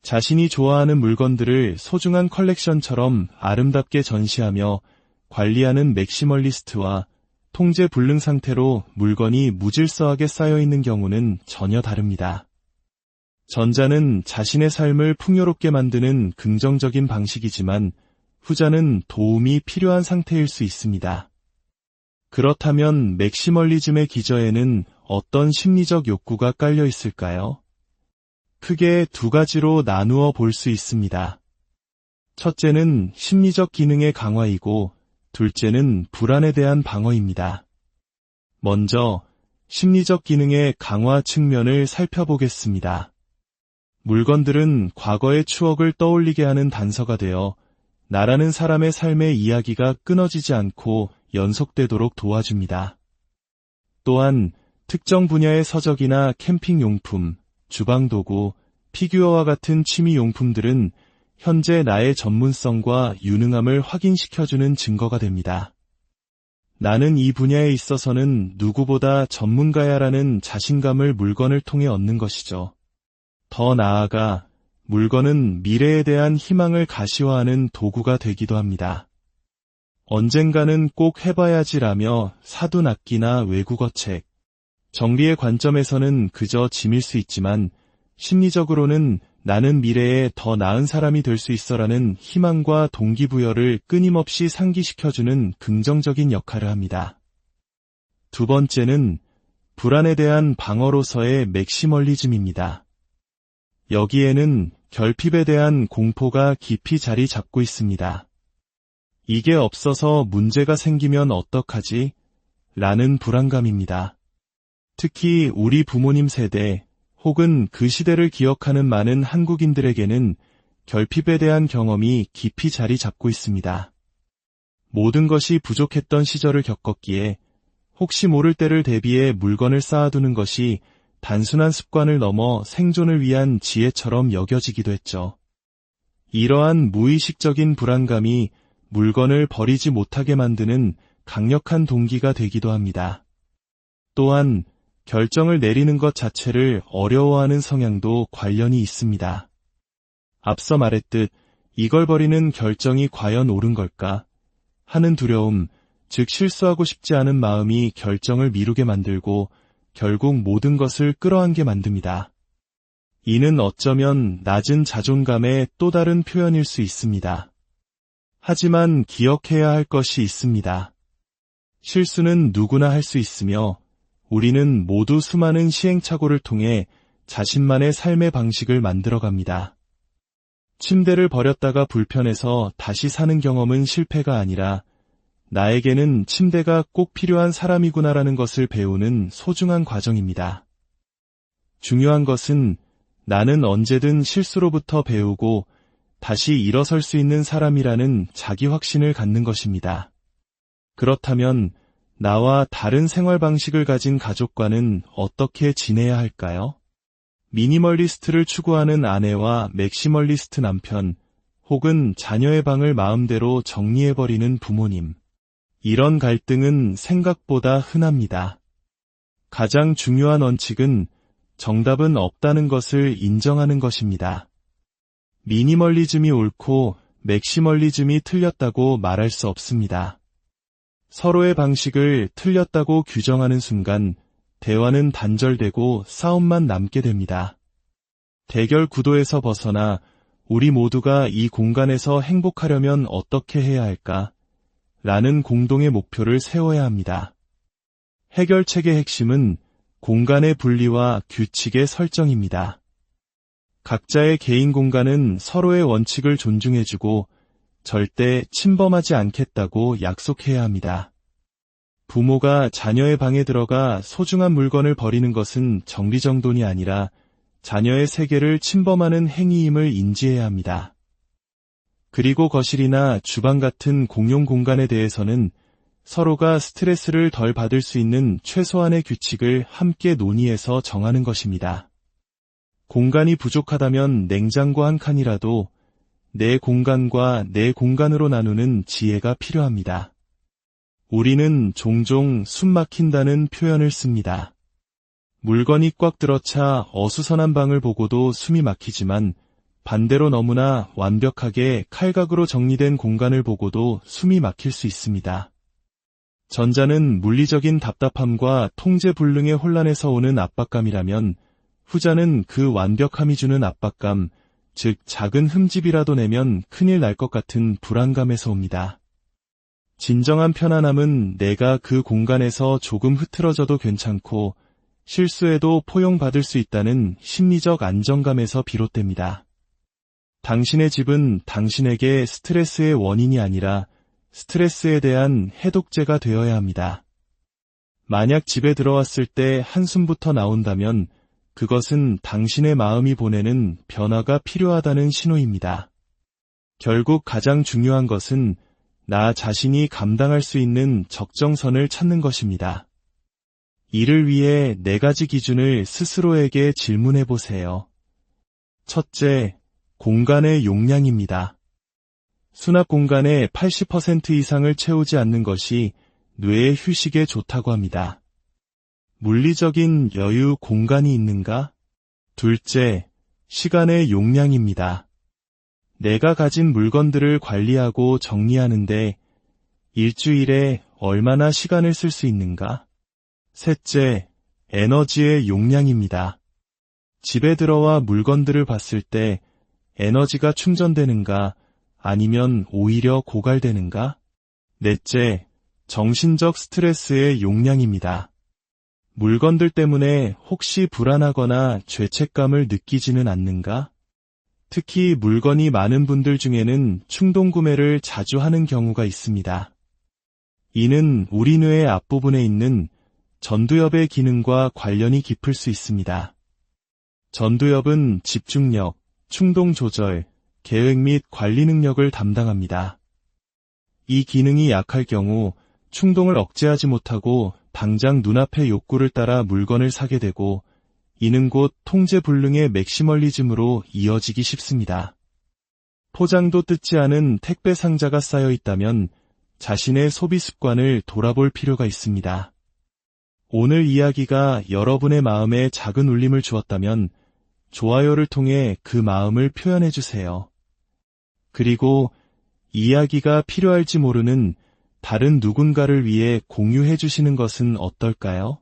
자신이 좋아하는 물건들을 소중한 컬렉션처럼 아름답게 전시하며 관리하는 맥시멀리스트와 통제 불능 상태로 물건이 무질서하게 쌓여있는 경우는 전혀 다릅니다. 전자는 자신의 삶을 풍요롭게 만드는 긍정적인 방식이지만 후자는 도움이 필요한 상태일 수 있습니다. 그렇다면 맥시멀리즘의 기저에는 어떤 심리적 욕구가 깔려 있을까요? 크게 두 가지로 나누어 볼 수 있습니다. 첫째는 심리적 기능의 강화이고 둘째는 불안에 대한 방어입니다. 먼저 심리적 기능의 강화 측면을 살펴보겠습니다. 물건들은 과거의 추억을 떠올리게 하는 단서가 되어 나라는 사람의 삶의 이야기가 끊어지지 않고 연속되도록 도와줍니다. 또한 특정 분야의 서적이나 캠핑용품, 주방도구, 피규어와 같은 취미용품들은 현재 나의 전문성과 유능함을 확인시켜주는 증거가 됩니다. 나는 이 분야에 있어서는 누구보다 전문가야라는 자신감을 물건을 통해 얻는 것이죠. 더 나아가 물건은 미래에 대한 희망을 가시화하는 도구가 되기도 합니다. 언젠가는 꼭 해봐야지라며 사둔 악기나 외국어 책, 정리의 관점에서는 그저 짐일 수 있지만 심리적으로는 나는 미래에 더 나은 사람이 될 수 있어라는 희망과 동기부여를 끊임없이 상기시켜주는 긍정적인 역할을 합니다. 두 번째는 불안에 대한 방어로서의 맥시멀리즘입니다. 여기에는 결핍에 대한 공포가 깊이 자리 잡고 있습니다. 이게 없어서 문제가 생기면 어떡하지? 라는 불안감입니다. 특히 우리 부모님 세대 혹은 그 시대를 기억하는 많은 한국인들에게는 결핍에 대한 경험이 깊이 자리 잡고 있습니다. 모든 것이 부족했던 시절을 겪었기에 혹시 모를 때를 대비해 물건을 쌓아두는 것이 단순한 습관을 넘어 생존을 위한 지혜처럼 여겨지기도 했죠. 이러한 무의식적인 불안감이 물건을 버리지 못하게 만드는 강력한 동기가 되기도 합니다. 또한 결정을 내리는 것 자체를 어려워하는 성향도 관련이 있습니다. 앞서 말했듯 이걸 버리는 결정이 과연 옳은 걸까 하는 두려움, 즉 실수하고 싶지 않은 마음이 결정을 미루게 만들고 결국 모든 것을 끌어안게 만듭니다. 이는 어쩌면 낮은 자존감의 또 다른 표현일 수 있습니다. 하지만 기억해야 할 것이 있습니다. 실수는 누구나 할 수 있으며 우리는 모두 수많은 시행착오를 통해 자신만의 삶의 방식을 만들어갑니다. 침대를 버렸다가 불편해서 다시 사는 경험은 실패가 아니라 나에게는 침대가 꼭 필요한 사람이구나라는 것을 배우는 소중한 과정입니다. 중요한 것은 나는 언제든 실수로부터 배우고 다시 일어설 수 있는 사람이라는 자기 확신을 갖는 것입니다. 그렇다면 나와 다른 생활 방식을 가진 가족과는 어떻게 지내야 할까요? 미니멀리스트를 추구하는 아내와 맥시멀리스트 남편, 혹은 자녀의 방을 마음대로 정리해버리는 부모님. 이런 갈등은 생각보다 흔합니다. 가장 중요한 원칙은 정답은 없다는 것을 인정하는 것입니다. 미니멀리즘이 옳고 맥시멀리즘이 틀렸다고 말할 수 없습니다. 서로의 방식을 틀렸다고 규정하는 순간 대화는 단절되고 싸움만 남게 됩니다. 대결 구도에서 벗어나 우리 모두가 이 공간에서 행복하려면 어떻게 해야 할까? 라는 공동의 목표를 세워야 합니다. 해결책의 핵심은 공간의 분리와 규칙의 설정입니다. 각자의 개인 공간은 서로의 원칙을 존중해주고 절대 침범하지 않겠다고 약속해야 합니다. 부모가 자녀의 방에 들어가 소중한 물건을 버리는 것은 정리정돈이 아니라 자녀의 세계를 침범하는 행위임을 인지해야 합니다. 그리고 거실이나 주방 같은 공용 공간에 대해서는 서로가 스트레스를 덜 받을 수 있는 최소한의 규칙을 함께 논의해서 정하는 것입니다. 공간이 부족하다면 냉장고 한 칸이라도 내 공간과 내 공간으로 나누는 지혜가 필요합니다. 우리는 종종 숨 막힌다는 표현을 씁니다. 물건이 꽉 들어차 어수선한 방을 보고도 숨이 막히지만 반대로 너무나 완벽하게 칼각으로 정리된 공간을 보고도 숨이 막힐 수 있습니다. 전자는 물리적인 답답함과 통제불능의 혼란에서 오는 압박감이라면 후자는 그 완벽함이 주는 압박감, 즉 작은 흠집이라도 내면 큰일 날 것 같은 불안감에서 옵니다. 진정한 편안함은 내가 그 공간에서 조금 흐트러져도 괜찮고 실수해도 포용받을 수 있다는 심리적 안정감에서 비롯됩니다. 당신의 집은 당신에게 스트레스의 원인이 아니라 스트레스에 대한 해독제가 되어야 합니다. 만약 집에 들어왔을 때 한숨부터 나온다면 그것은 당신의 마음이 보내는 변화가 필요하다는 신호입니다. 결국 가장 중요한 것은 나 자신이 감당할 수 있는 적정선을 찾는 것입니다. 이를 위해 4가지 기준을 스스로에게 질문해 보세요. 첫째, 공간의 용량입니다. 수납 공간의 80% 이상을 채우지 않는 것이 뇌의 휴식에 좋다고 합니다. 물리적인 여유 공간이 있는가? 둘째, 시간의 용량입니다. 내가 가진 물건들을 관리하고 정리하는데 일주일에 얼마나 시간을 쓸 수 있는가? 셋째, 에너지의 용량입니다. 집에 들어와 물건들을 봤을 때 에너지가 충전되는가 아니면 오히려 고갈되는가? 넷째, 정신적 스트레스의 용량입니다. 물건들 때문에 혹시 불안하거나 죄책감을 느끼지는 않는가? 특히 물건이 많은 분들 중에는 충동 구매를 자주 하는 경우가 있습니다. 이는 우리 뇌의 앞부분에 있는 전두엽의 기능과 관련이 깊을 수 있습니다. 전두엽은 집중력, 충동 조절, 계획 및 관리 능력을 담당합니다. 이 기능이 약할 경우 충동을 억제하지 못하고 당장 눈앞의 욕구를 따라 물건을 사게 되고 이는 곧 통제불능의 맥시멀리즘으로 이어지기 쉽습니다. 포장도 뜯지 않은 택배 상자가 쌓여 있다면 자신의 소비 습관을 돌아볼 필요가 있습니다. 오늘 이야기가 여러분의 마음에 작은 울림을 주었다면 좋아요를 통해 그 마음을 표현해 주세요. 그리고 이야기가 필요할지 모르는 다른 누군가를 위해 공유해 주시는 것은 어떨까요?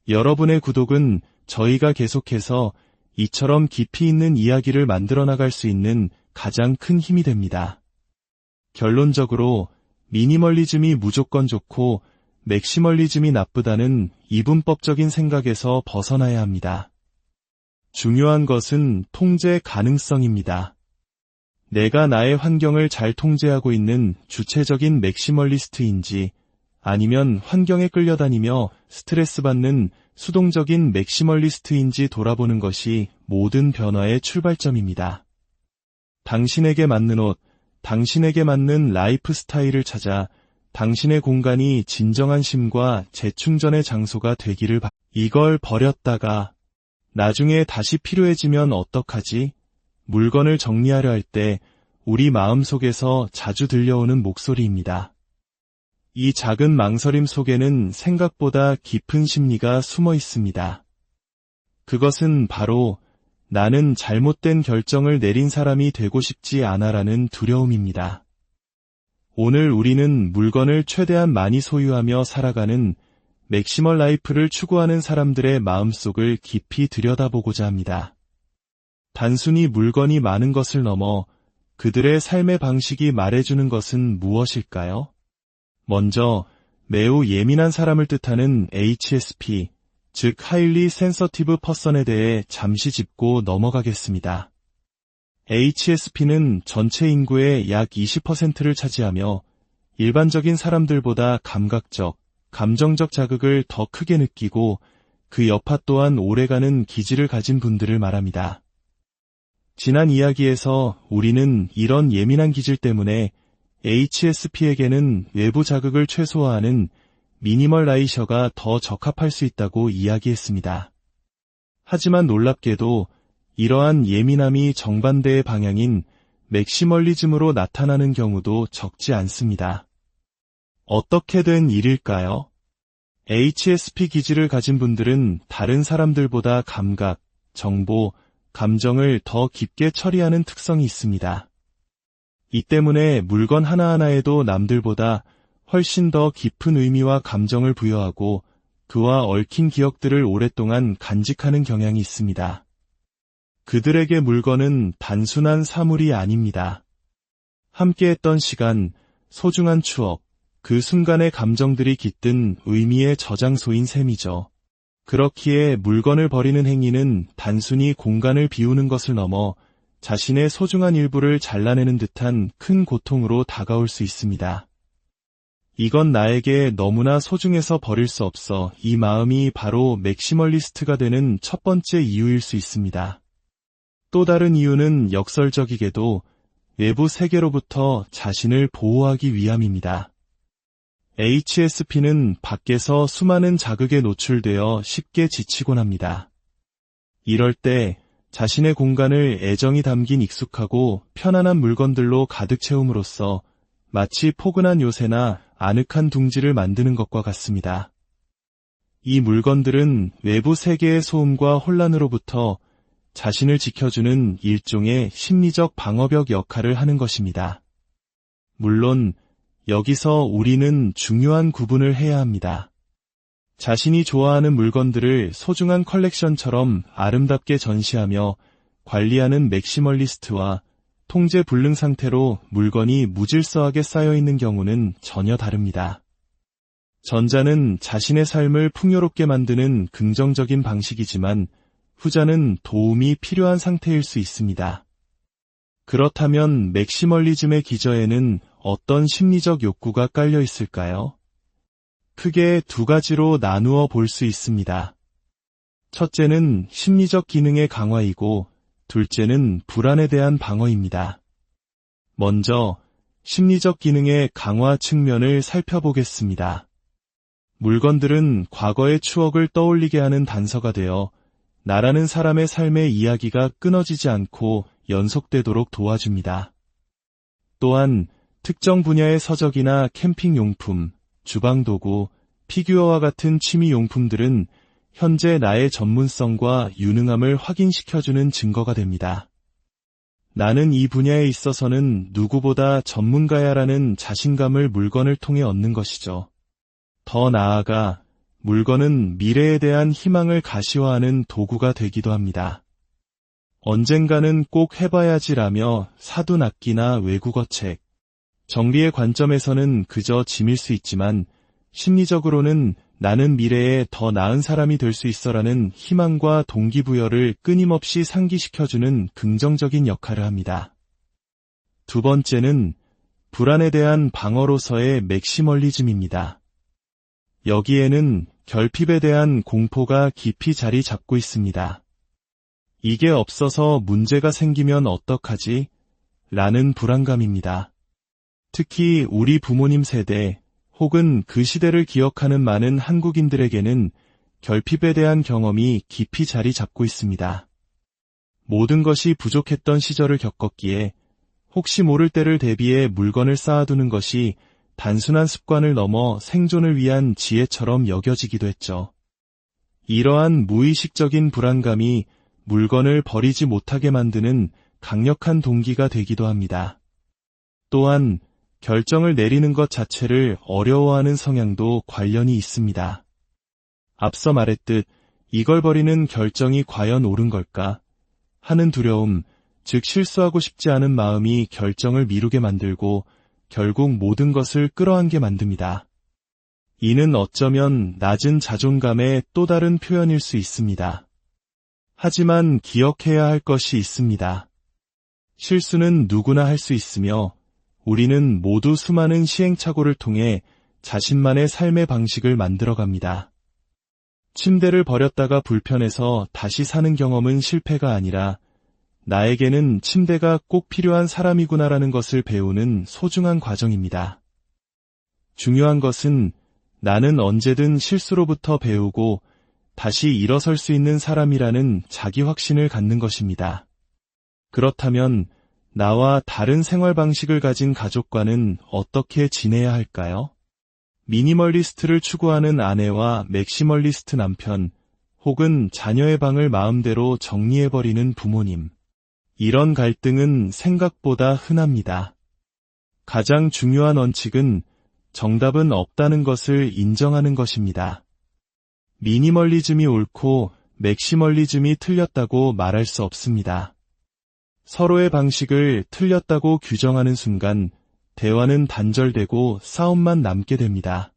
여러분의 구독은 저희가 계속해서 이처럼 깊이 있는 이야기를 만들어 나갈 수 있는 가장 큰 힘이 됩니다. 결론적으로 미니멀리즘이 무조건 좋고 맥시멀리즘이 나쁘다는 이분법적인 생각에서 벗어나야 합니다. 중요한 것은 통제 가능성입니다. 내가 나의 환경을 잘 통제하고 있는 주체적인 맥시멀리스트인지 아니면 환경에 끌려다니며 스트레스 받는 수동적인 맥시멀리스트인지 돌아보는 것이 모든 변화의 출발점입니다. 당신에게 맞는 옷, 당신에게 맞는 라이프 스타일을 찾아 당신의 공간이 진정한 쉼과 재충전의 장소가 되기를 바랍니다. 이걸 버렸다가 나중에 다시 필요해지면 어떡하지? 물건을 정리하려 할 때 우리 마음속에서 자주 들려오는 목소리입니다. 이 작은 망설임 속에는 생각보다 깊은 심리가 숨어 있습니다. 그것은 바로 나는 잘못된 결정을 내린 사람이 되고 싶지 않아라는 두려움입니다. 오늘 우리는 물건을 최대한 많이 소유하며 살아가는 맥시멀 라이프를 추구하는 사람들의 마음속을 깊이 들여다보고자 합니다. 단순히 물건이 많은 것을 넘어 그들의 삶의 방식이 말해주는 것은 무엇일까요? 먼저 매우 예민한 사람을 뜻하는 HSP, 즉 Highly Sensitive Person에 대해 잠시 짚고 넘어가겠습니다. HSP는 전체 인구의 약 20%를 차지하며 일반적인 사람들보다 감각적, 감정적 자극을 더 크게 느끼고 그 여파 또한 오래가는 기질을 가진 분들을 말합니다. 지난 이야기에서 우리는 이런 예민한 기질 때문에 HSP에게는 외부 자극을 최소화하는 미니멀라이셔가 더 적합할 수 있다고 이야기했습니다. 하지만 놀랍게도 이러한 예민함이 정반대의 방향인 맥시멀리즘으로 나타나는 경우도 적지 않습니다. 어떻게 된 일일까요? HSP 기질을 가진 분들은 다른 사람들보다 감각, 정보, 감정을 더 깊게 처리하는 특성이 있습니다. 이 때문에 물건 하나하나에도 남들보다 훨씬 더 깊은 의미와 감정을 부여하고 그와 얽힌 기억들을 오랫동안 간직하는 경향이 있습니다. 그들에게 물건은 단순한 사물이 아닙니다. 함께했던 시간, 소중한 추억, 그 순간의 감정들이 깃든 의미의 저장소인 셈이죠. 그렇기에 물건을 버리는 행위는 단순히 공간을 비우는 것을 넘어 자신의 소중한 일부를 잘라내는 듯한 큰 고통으로 다가올 수 있습니다. 이건 나에게 너무나 소중해서 버릴 수 없어. 이 마음이 바로 맥시멀리스트가 되는 첫 번째 이유일 수 있습니다. 또 다른 이유는 역설적이게도 외부 세계로부터 자신을 보호하기 위함입니다. HSP는 밖에서 수많은 자극에 노출되어 쉽게 지치곤 합니다. 이럴 때 자신의 공간을 애정이 담긴 익숙하고 편안한 물건들로 가득 채움으로써 마치 포근한 요새나 아늑한 둥지를 만드는 것과 같습니다. 이 물건들은 외부 세계의 소음과 혼란으로부터 자신을 지켜주는 일종의 심리적 방어벽 역할을 하는 것입니다. 물론 여기서 우리는 중요한 구분을 해야 합니다. 자신이 좋아하는 물건들을 소중한 컬렉션처럼 아름답게 전시하며 관리하는 맥시멀리스트와 통제 불능 상태로 물건이 무질서하게 쌓여있는 경우는 전혀 다릅니다. 전자는 자신의 삶을 풍요롭게 만드는 긍정적인 방식이지만 후자는 도움이 필요한 상태일 수 있습니다. 그렇다면 맥시멀리즘의 기저에는 어떤 심리적 욕구가 깔려 있을까요? 크게 두 가지로 나누어 볼 수 있습니다. 첫째는 심리적 기능의 강화이고 둘째는 불안에 대한 방어입니다. 먼저 심리적 기능의 강화 측면을 살펴보겠습니다. 물건들은 과거의 추억을 떠올리게 하는 단서가 되어 나라는 사람의 삶의 이야기가 끊어지지 않고 연속되도록 도와줍니다. 또한 특정 분야의 서적이나 캠핑용품, 주방도구, 피규어와 같은 취미용품들은 현재 나의 전문성과 유능함을 확인시켜주는 증거가 됩니다. 나는 이 분야에 있어서는 누구보다 전문가야라는 자신감을 물건을 통해 얻는 것이죠. 더 나아가 물건은 미래에 대한 희망을 가시화하는 도구가 되기도 합니다. 언젠가는 꼭 해봐야지라며 사둔 악기나 외국어 책, 정리의 관점에서는 그저 짐일 수 있지만 심리적으로는 나는 미래에 더 나은 사람이 될 수 있어라는 희망과 동기부여를 끊임없이 상기시켜주는 긍정적인 역할을 합니다. 두 번째는 불안에 대한 방어로서의 맥시멀리즘입니다. 여기에는 결핍에 대한 공포가 깊이 자리 잡고 있습니다. 이게 없어서 문제가 생기면 어떡하지? 라는 불안감입니다. 특히 우리 부모님 세대 혹은 그 시대를 기억하는 많은 한국인들에게는 결핍에 대한 경험이 깊이 자리 잡고 있습니다. 모든 것이 부족했던 시절을 겪었기에 혹시 모를 때를 대비해 물건을 쌓아두는 것이 단순한 습관을 넘어 생존을 위한 지혜처럼 여겨지기도 했죠. 이러한 무의식적인 불안감이 물건을 버리지 못하게 만드는 강력한 동기가 되기도 합니다. 또한 결정을 내리는 것 자체를 어려워하는 성향도 관련이 있습니다. 앞서 말했듯 이걸 버리는 결정이 과연 옳은 걸까 하는 두려움, 즉 실수하고 싶지 않은 마음이 결정을 미루게 만들고 결국 모든 것을 끌어안게 만듭니다. 이는 어쩌면 낮은 자존감의 또 다른 표현일 수 있습니다. 하지만 기억해야 할 것이 있습니다. 실수는 누구나 할 수 있으며 우리는 모두 수많은 시행착오를 통해 자신만의 삶의 방식을 만들어갑니다. 침대를 버렸다가 불편해서 다시 사는 경험은 실패가 아니라 나에게는 침대가 꼭 필요한 사람이구나라는 것을 배우는 소중한 과정입니다. 중요한 것은 나는 언제든 실수로부터 배우고 다시 일어설 수 있는 사람이라는 자기 확신을 갖는 것입니다. 그렇다면 나와 다른 생활 방식을 가진 가족과는 어떻게 지내야 할까요? 미니멀리스트를 추구하는 아내와 맥시멀리스트 남편, 혹은 자녀의 방을 마음대로 정리해버리는 부모님. 이런 갈등은 생각보다 흔합니다. 가장 중요한 원칙은 정답은 없다는 것을 인정하는 것입니다. 미니멀리즘이 옳고 맥시멀리즘이 틀렸다고 말할 수 없습니다. 서로의 방식을 틀렸다고 규정하는 순간 대화는 단절되고 싸움만 남게 됩니다.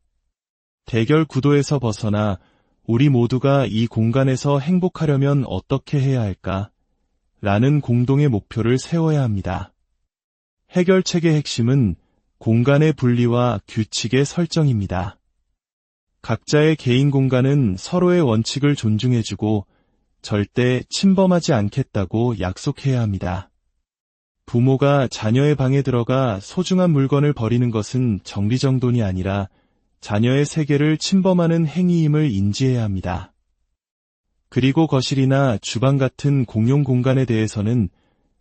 대결 구도에서 벗어나 우리 모두가 이 공간에서 행복하려면 어떻게 해야 할까? 라는 공동의 목표를 세워야 합니다. 해결책의 핵심은 공간의 분리와 규칙의 설정입니다. 각자의 개인 공간은 서로의 원칙을 존중해주고 절대 침범하지 않겠다고 약속해야 합니다. 부모가 자녀의 방에 들어가 소중한 물건을 버리는 것은 정리정돈이 아니라 자녀의 세계를 침범하는 행위임을 인지해야 합니다. 그리고 거실이나 주방 같은 공용 공간에 대해서는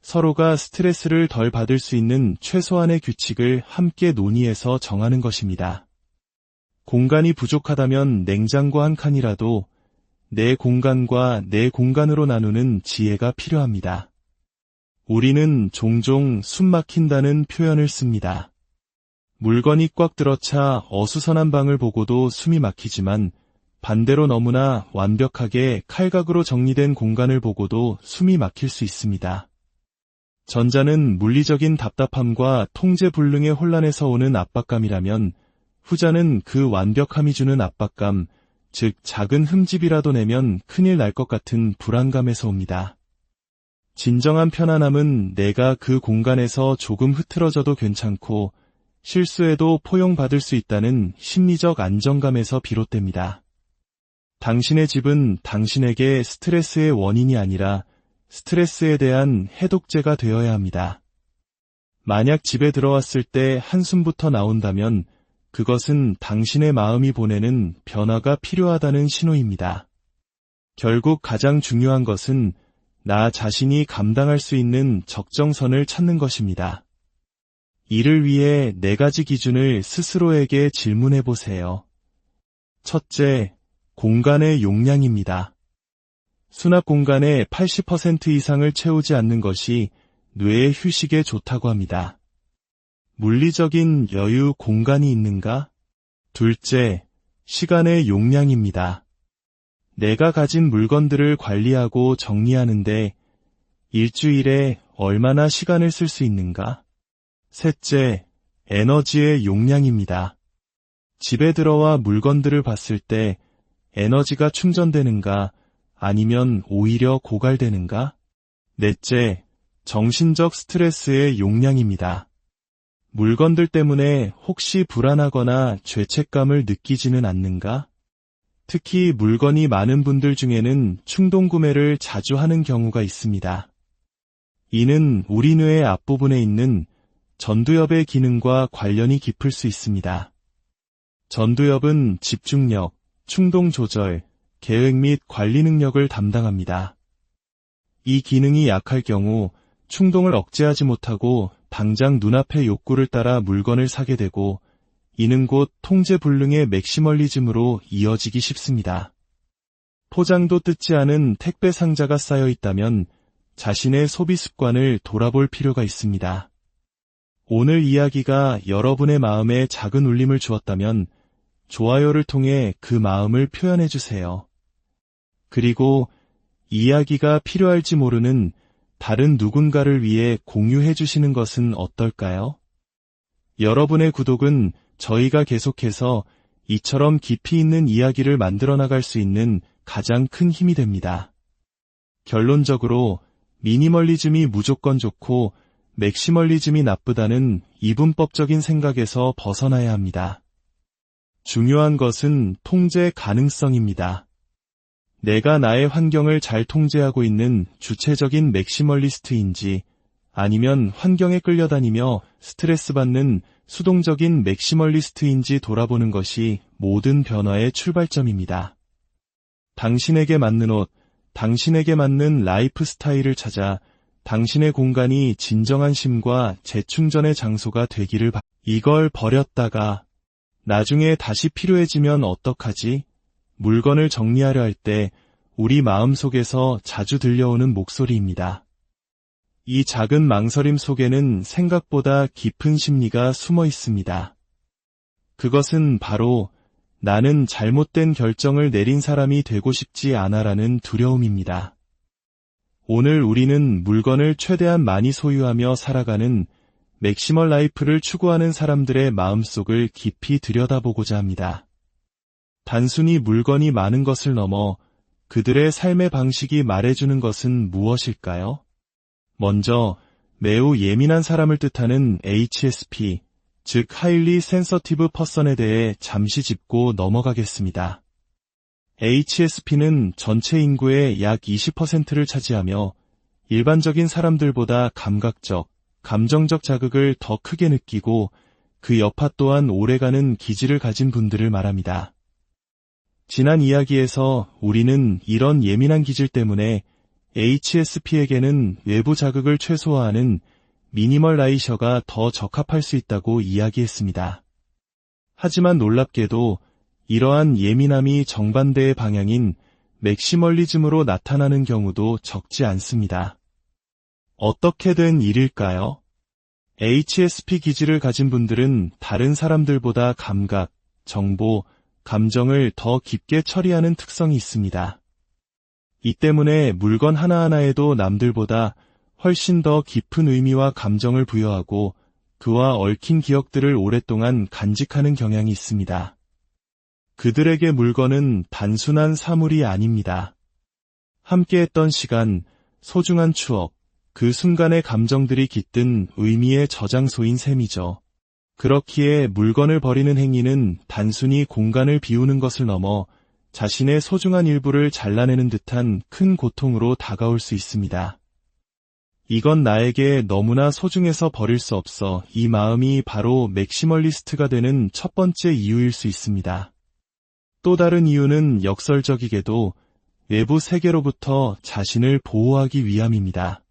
서로가 스트레스를 덜 받을 수 있는 최소한의 규칙을 함께 논의해서 정하는 것입니다. 공간이 부족하다면 냉장고 한 칸이라도 내 공간과 내 공간으로 나누는 지혜가 필요합니다. 우리는 종종 숨 막힌다는 표현을 씁니다. 물건이 꽉 들어차 어수선한 방을 보고도 숨이 막히지만 반대로 너무나 완벽하게 칼각으로 정리된 공간을 보고도 숨이 막힐 수 있습니다. 전자는 물리적인 답답함과 통제불능의 혼란에서 오는 압박감이라면 후자는 그 완벽함이 주는 압박감, 즉 작은 흠집이라도 내면 큰일 날 것 같은 불안감에서 옵니다. 진정한 편안함은 내가 그 공간에서 조금 흐트러져도 괜찮고 실수해도 포용받을 수 있다는 심리적 안정감에서 비롯됩니다. 당신의 집은 당신에게 스트레스의 원인이 아니라 스트레스에 대한 해독제가 되어야 합니다. 만약 집에 들어왔을 때 한숨부터 나온다면 그것은 당신의 마음이 보내는 변화가 필요하다는 신호입니다. 결국 가장 중요한 것은 나 자신이 감당할 수 있는 적정선을 찾는 것입니다. 이를 위해 4가지 기준을 스스로에게 질문해 보세요. 첫째, 공간의 용량입니다. 수납 공간의 80% 이상을 채우지 않는 것이 뇌의 휴식에 좋다고 합니다. 물리적인 여유 공간이 있는가? 둘째, 시간의 용량입니다. 내가 가진 물건들을 관리하고 정리하는데 일주일에 얼마나 시간을 쓸 수 있는가? 셋째, 에너지의 용량입니다. 집에 들어와 물건들을 봤을 때 에너지가 충전되는가 아니면 오히려 고갈되는가? 넷째, 정신적 스트레스의 용량입니다. 물건들 때문에 혹시 불안하거나 죄책감을 느끼지는 않는가? 특히 물건이 많은 분들 중에는 충동 구매를 자주 하는 경우가 있습니다. 이는 우리 뇌의 앞부분에 있는 전두엽의 기능과 관련이 깊을 수 있습니다. 전두엽은 집중력, 충동 조절, 계획 및 관리 능력을 담당합니다. 이 기능이 약할 경우 충동을 억제하지 못하고 당장 눈앞의 욕구를 따라 물건을 사게 되고 이는 곧 통제불능의 맥시멀리즘으로 이어지기 쉽습니다. 포장도 뜯지 않은 택배 상자가 쌓여 있다면 자신의 소비 습관을 돌아볼 필요가 있습니다. 오늘 이야기가 여러분의 마음에 작은 울림을 주었다면 좋아요를 통해 그 마음을 표현해 주세요. 그리고 이야기가 필요할지 모르는 다른 누군가를 위해 공유해 주시는 것은 어떨까요? 여러분의 구독은 저희가 계속해서 이처럼 깊이 있는 이야기를 만들어 나갈 수 있는 가장 큰 힘이 됩니다. 결론적으로 미니멀리즘이 무조건 좋고 맥시멀리즘이 나쁘다는 이분법적인 생각에서 벗어나야 합니다. 중요한 것은 통제 가능성입니다. 내가 나의 환경을 잘 통제하고 있는 주체적인 맥시멀리스트인지 아니면 환경에 끌려다니며 스트레스 받는 수동적인 맥시멀리스트인지 돌아보는 것이 모든 변화의 출발점입니다. 당신에게 맞는 옷, 당신에게 맞는 라이프 스타일을 찾아 당신의 공간이 진정한 쉼과 재충전의 장소가 되기를 이걸 버렸다가 나중에 다시 필요해지면 어떡하지? 물건을 정리하려 할 때 우리 마음속에서 자주 들려오는 목소리입니다. 이 작은 망설임 속에는 생각보다 깊은 심리가 숨어 있습니다. 그것은 바로 나는 잘못된 결정을 내린 사람이 되고 싶지 않아라는 두려움입니다. 오늘 우리는 물건을 최대한 많이 소유하며 살아가는 맥시멀 라이프를 추구하는 사람들의 마음속을 깊이 들여다보고자 합니다. 단순히 물건이 많은 것을 넘어 그들의 삶의 방식이 말해주는 것은 무엇일까요? 먼저 매우 예민한 사람을 뜻하는 HSP, 즉 Highly Sensitive Person에 대해 잠시 짚고 넘어가겠습니다. HSP는 전체 인구의 약 20%를 차지하며 일반적인 사람들보다 감각적, 감정적 자극을 더 크게 느끼고 그 여파 또한 오래가는 기질을 가진 분들을 말합니다. 지난 이야기에서 우리는 이런 예민한 기질 때문에 HSP에게는 외부 자극을 최소화하는 미니멀라이셔가 더 적합할 수 있다고 이야기했습니다. 하지만 놀랍게도 이러한 예민함이 정반대의 방향인 맥시멀리즘으로 나타나는 경우도 적지 않습니다. 어떻게 된 일일까요? HSP 기질을 가진 분들은 다른 사람들보다 감각, 정보, 감정을 더 깊게 처리하는 특성이 있습니다. 이 때문에 물건 하나하나에도 남들보다 훨씬 더 깊은 의미와 감정을 부여하고 그와 얽힌 기억들을 오랫동안 간직하는 경향이 있습니다. 그들에게 물건은 단순한 사물이 아닙니다. 함께했던 시간, 소중한 추억, 그 순간의 감정들이 깃든 의미의 저장소인 셈이죠. 그렇기에 물건을 버리는 행위는 단순히 공간을 비우는 것을 넘어 자신의 소중한 일부를 잘라내는 듯한 큰 고통으로 다가올 수 있습니다. 이건 나에게 너무나 소중해서 버릴 수 없어. 이 마음이 바로 맥시멀리스트가 되는 첫 번째 이유일 수 있습니다. 또 다른 이유는 역설적이게도 외부 세계로부터 자신을 보호하기 위함입니다.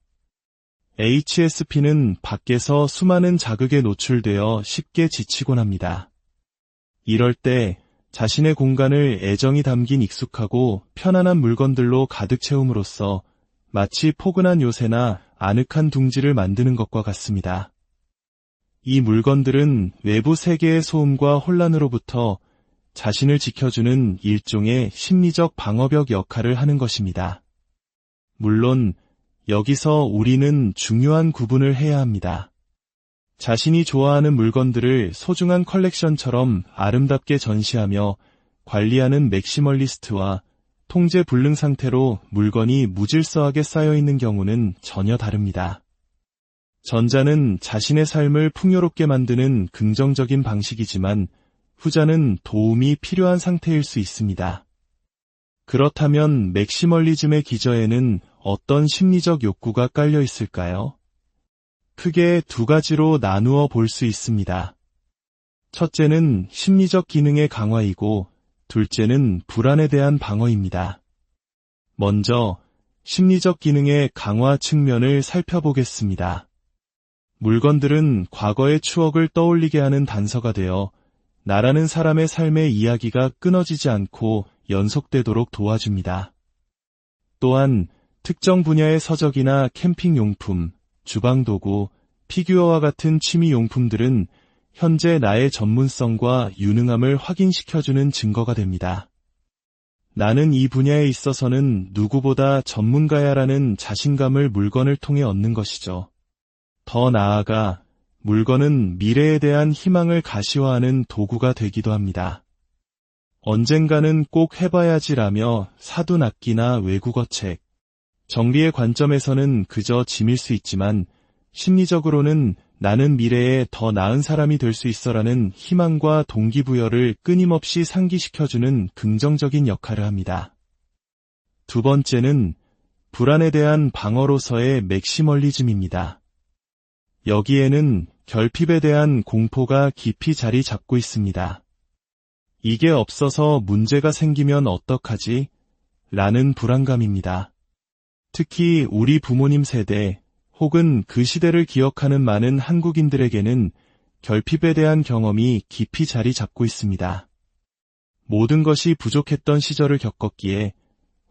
HSP는 밖에서 수많은 자극에 노출되어 쉽게 지치곤 합니다. 이럴 때 자신의 공간을 애정이 담긴 익숙하고 편안한 물건들로 가득 채움으로써 마치 포근한 요새나 아늑한 둥지를 만드는 것과 같습니다. 이 물건들은 외부 세계의 소음과 혼란으로부터 자신을 지켜주는 일종의 심리적 방어벽 역할을 하는 것입니다. 물론 여기서 우리는 중요한 구분을 해야 합니다. 자신이 좋아하는 물건들을 소중한 컬렉션처럼 아름답게 전시하며 관리하는 맥시멀리스트와 통제 불능 상태로 물건이 무질서하게 쌓여있는 경우는 전혀 다릅니다. 전자는 자신의 삶을 풍요롭게 만드는 긍정적인 방식이지만 후자는 도움이 필요한 상태일 수 있습니다. 그렇다면 맥시멀리즘의 기저에는 어떤 심리적 욕구가 깔려 있을까요? 크게 두 가지로 나누어 볼 수 있습니다. 첫째는 심리적 기능의 강화이고 둘째는 불안에 대한 방어입니다. 먼저 심리적 기능의 강화 측면을 살펴보겠습니다. 물건들은 과거의 추억을 떠올리게 하는 단서가 되어 나라는 사람의 삶의 이야기가 끊어지지 않고 연속되도록 도와줍니다. 또한 특정 분야의 서적이나 캠핑용품, 주방도구, 피규어와 같은 취미용품들은 현재 나의 전문성과 유능함을 확인시켜주는 증거가 됩니다. 나는 이 분야에 있어서는 누구보다 전문가야라는 자신감을 물건을 통해 얻는 것이죠. 더 나아가 물건은 미래에 대한 희망을 가시화하는 도구가 되기도 합니다. 언젠가는 꼭 해봐야지라며 사둔 악기나 외국어 책. 정리의 관점에서는 그저 짐일 수 있지만 심리적으로는 나는 미래에 더 나은 사람이 될 수 있어라는 희망과 동기부여를 끊임없이 상기시켜주는 긍정적인 역할을 합니다. 두 번째는 불안에 대한 방어로서의 맥시멀리즘입니다. 여기에는 결핍에 대한 공포가 깊이 자리 잡고 있습니다. 이게 없어서 문제가 생기면 어떡하지? 라는 불안감입니다. 특히 우리 부모님 세대 혹은 그 시대를 기억하는 많은 한국인들에게는 결핍에 대한 경험이 깊이 자리 잡고 있습니다. 모든 것이 부족했던 시절을 겪었기에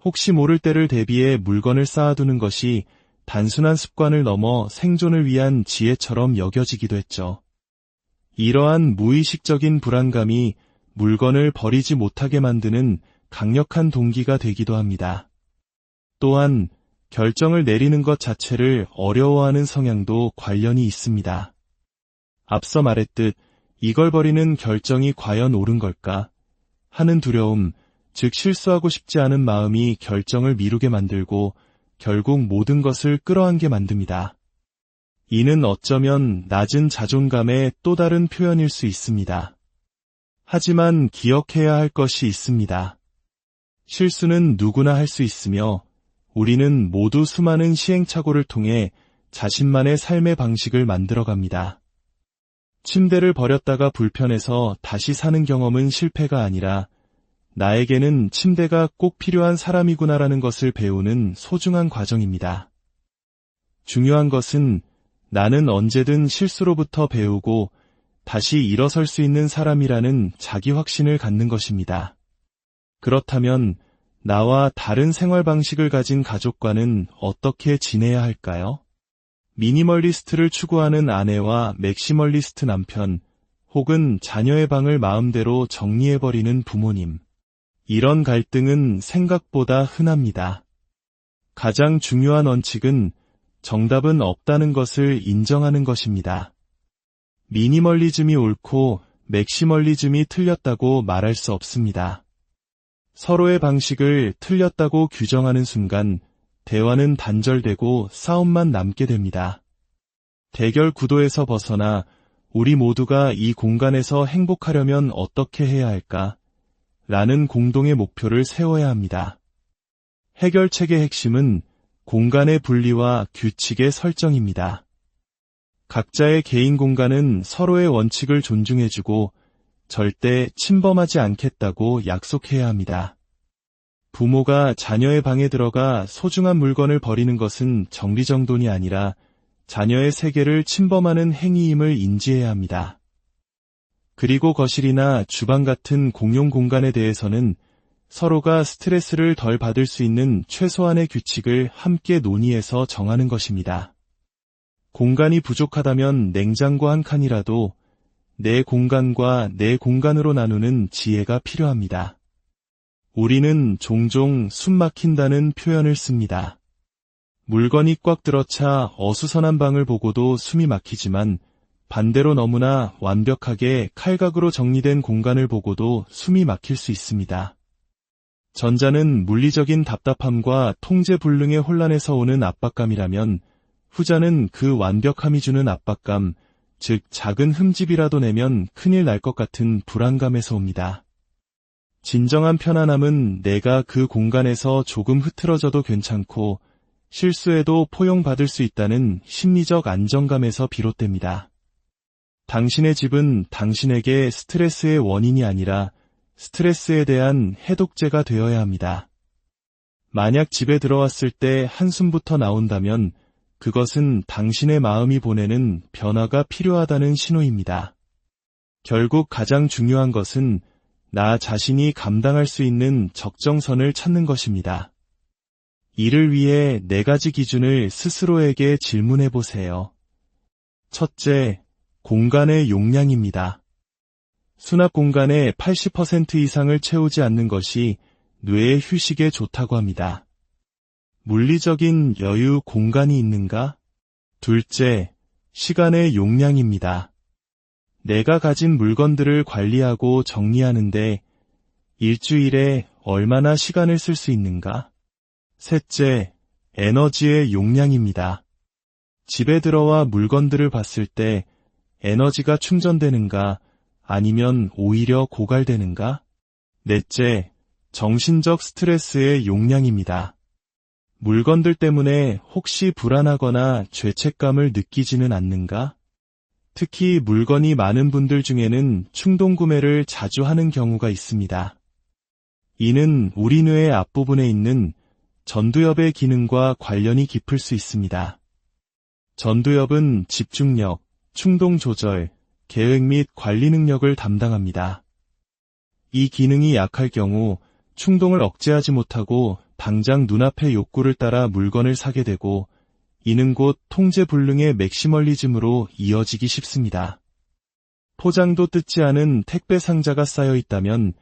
혹시 모를 때를 대비해 물건을 쌓아두는 것이 단순한 습관을 넘어 생존을 위한 지혜처럼 여겨지기도 했죠. 이러한 무의식적인 불안감이 물건을 버리지 못하게 만드는 강력한 동기가 되기도 합니다. 또한 결정을 내리는 것 자체를 어려워하는 성향도 관련이 있습니다. 앞서 말했듯 이걸 버리는 결정이 과연 옳은 걸까 하는 두려움, 즉 실수하고 싶지 않은 마음이 결정을 미루게 만들고 결국 모든 것을 끌어안게 만듭니다. 이는 어쩌면 낮은 자존감의 또 다른 표현일 수 있습니다. 하지만 기억해야 할 것이 있습니다. 실수는 누구나 할 수 있으며 우리는 모두 수많은 시행착오를 통해 자신만의 삶의 방식을 만들어갑니다. 침대를 버렸다가 불편해서 다시 사는 경험은 실패가 아니라 나에게는 침대가 꼭 필요한 사람이구나라는 것을 배우는 소중한 과정입니다. 중요한 것은 나는 언제든 실수로부터 배우고 다시 일어설 수 있는 사람이라는 자기 확신을 갖는 것입니다. 그렇다면 나와 다른 생활 방식을 가진 가족과는 어떻게 지내야 할까요? 미니멀리스트를 추구하는 아내와 맥시멀리스트 남편, 혹은 자녀의 방을 마음대로 정리해버리는 부모님. 이런 갈등은 생각보다 흔합니다. 가장 중요한 원칙은 정답은 없다는 것을 인정하는 것입니다. 미니멀리즘이 옳고 맥시멀리즘이 틀렸다고 말할 수 없습니다. 서로의 방식을 틀렸다고 규정하는 순간 대화는 단절되고 싸움만 남게 됩니다. 대결 구도에서 벗어나 우리 모두가 이 공간에서 행복하려면 어떻게 해야 할까? 라는 공동의 목표를 세워야 합니다. 해결책의 핵심은 공간의 분리와 규칙의 설정입니다. 각자의 개인 공간은 서로의 원칙을 존중해주고 절대 침범하지 않겠다고 약속해야 합니다. 부모가 자녀의 방에 들어가 소중한 물건을 버리는 것은 정리정돈이 아니라 자녀의 세계를 침범하는 행위임을 인지해야 합니다. 그리고 거실이나 주방 같은 공용 공간에 대해서는 서로가 스트레스를 덜 받을 수 있는 최소한의 규칙을 함께 논의해서 정하는 것입니다. 공간이 부족하다면 냉장고 한 칸이라도 내 공간과 내 공간으로 나누는 지혜가 필요합니다. 우리는 종종 숨 막힌다는 표현을 씁니다. 물건이 꽉 들어차 어수선한 방을 보고도 숨이 막히지만 반대로 너무나 완벽하게 칼각으로 정리된 공간을 보고도 숨이 막힐 수 있습니다. 전자는 물리적인 답답함과 통제불능의 혼란에서 오는 압박감이라면 후자는 그 완벽함이 주는 압박감, 즉 작은 흠집이라도 내면 큰일 날 것 같은 불안감에서 옵니다. 진정한 편안함은 내가 그 공간에서 조금 흐트러져도 괜찮고 실수해도 포용받을 수 있다는 심리적 안정감에서 비롯됩니다. 당신의 집은 당신에게 스트레스의 원인이 아니라 스트레스에 대한 해독제가 되어야 합니다. 만약 집에 들어왔을 때 한숨부터 나온다면 그것은 당신의 마음이 보내는 변화가 필요하다는 신호입니다. 결국 가장 중요한 것은 나 자신이 감당할 수 있는 적정선을 찾는 것입니다. 이를 위해 4가지 기준을 스스로에게 질문해 보세요. 첫째, 공간의 용량입니다. 수납 공간의 80% 이상을 채우지 않는 것이 뇌의 휴식에 좋다고 합니다. 물리적인 여유 공간이 있는가? 둘째, 시간의 용량입니다. 내가 가진 물건들을 관리하고 정리하는데 일주일에 얼마나 시간을 쓸 수 있는가? 셋째, 에너지의 용량입니다. 집에 들어와 물건들을 봤을 때 에너지가 충전되는가 아니면 오히려 고갈되는가? 넷째, 정신적 스트레스의 용량입니다. 물건들 때문에 혹시 불안하거나 죄책감을 느끼지는 않는가? 특히 물건이 많은 분들 중에는 충동 구매를 자주 하는 경우가 있습니다. 이는 우리 뇌의 앞부분에 있는 전두엽의 기능과 관련이 깊을 수 있습니다. 전두엽은 집중력, 충동 조절, 계획 및 관리 능력을 담당합니다. 이 기능이 약할 경우 충동을 억제하지 못하고 당장 눈앞의 욕구를 따라 물건을 사게 되고 이는 곧 통제불능의 맥시멀리즘으로 이어지기 쉽습니다. 포장도 뜯지 않은 택배 상자가 쌓여 있다면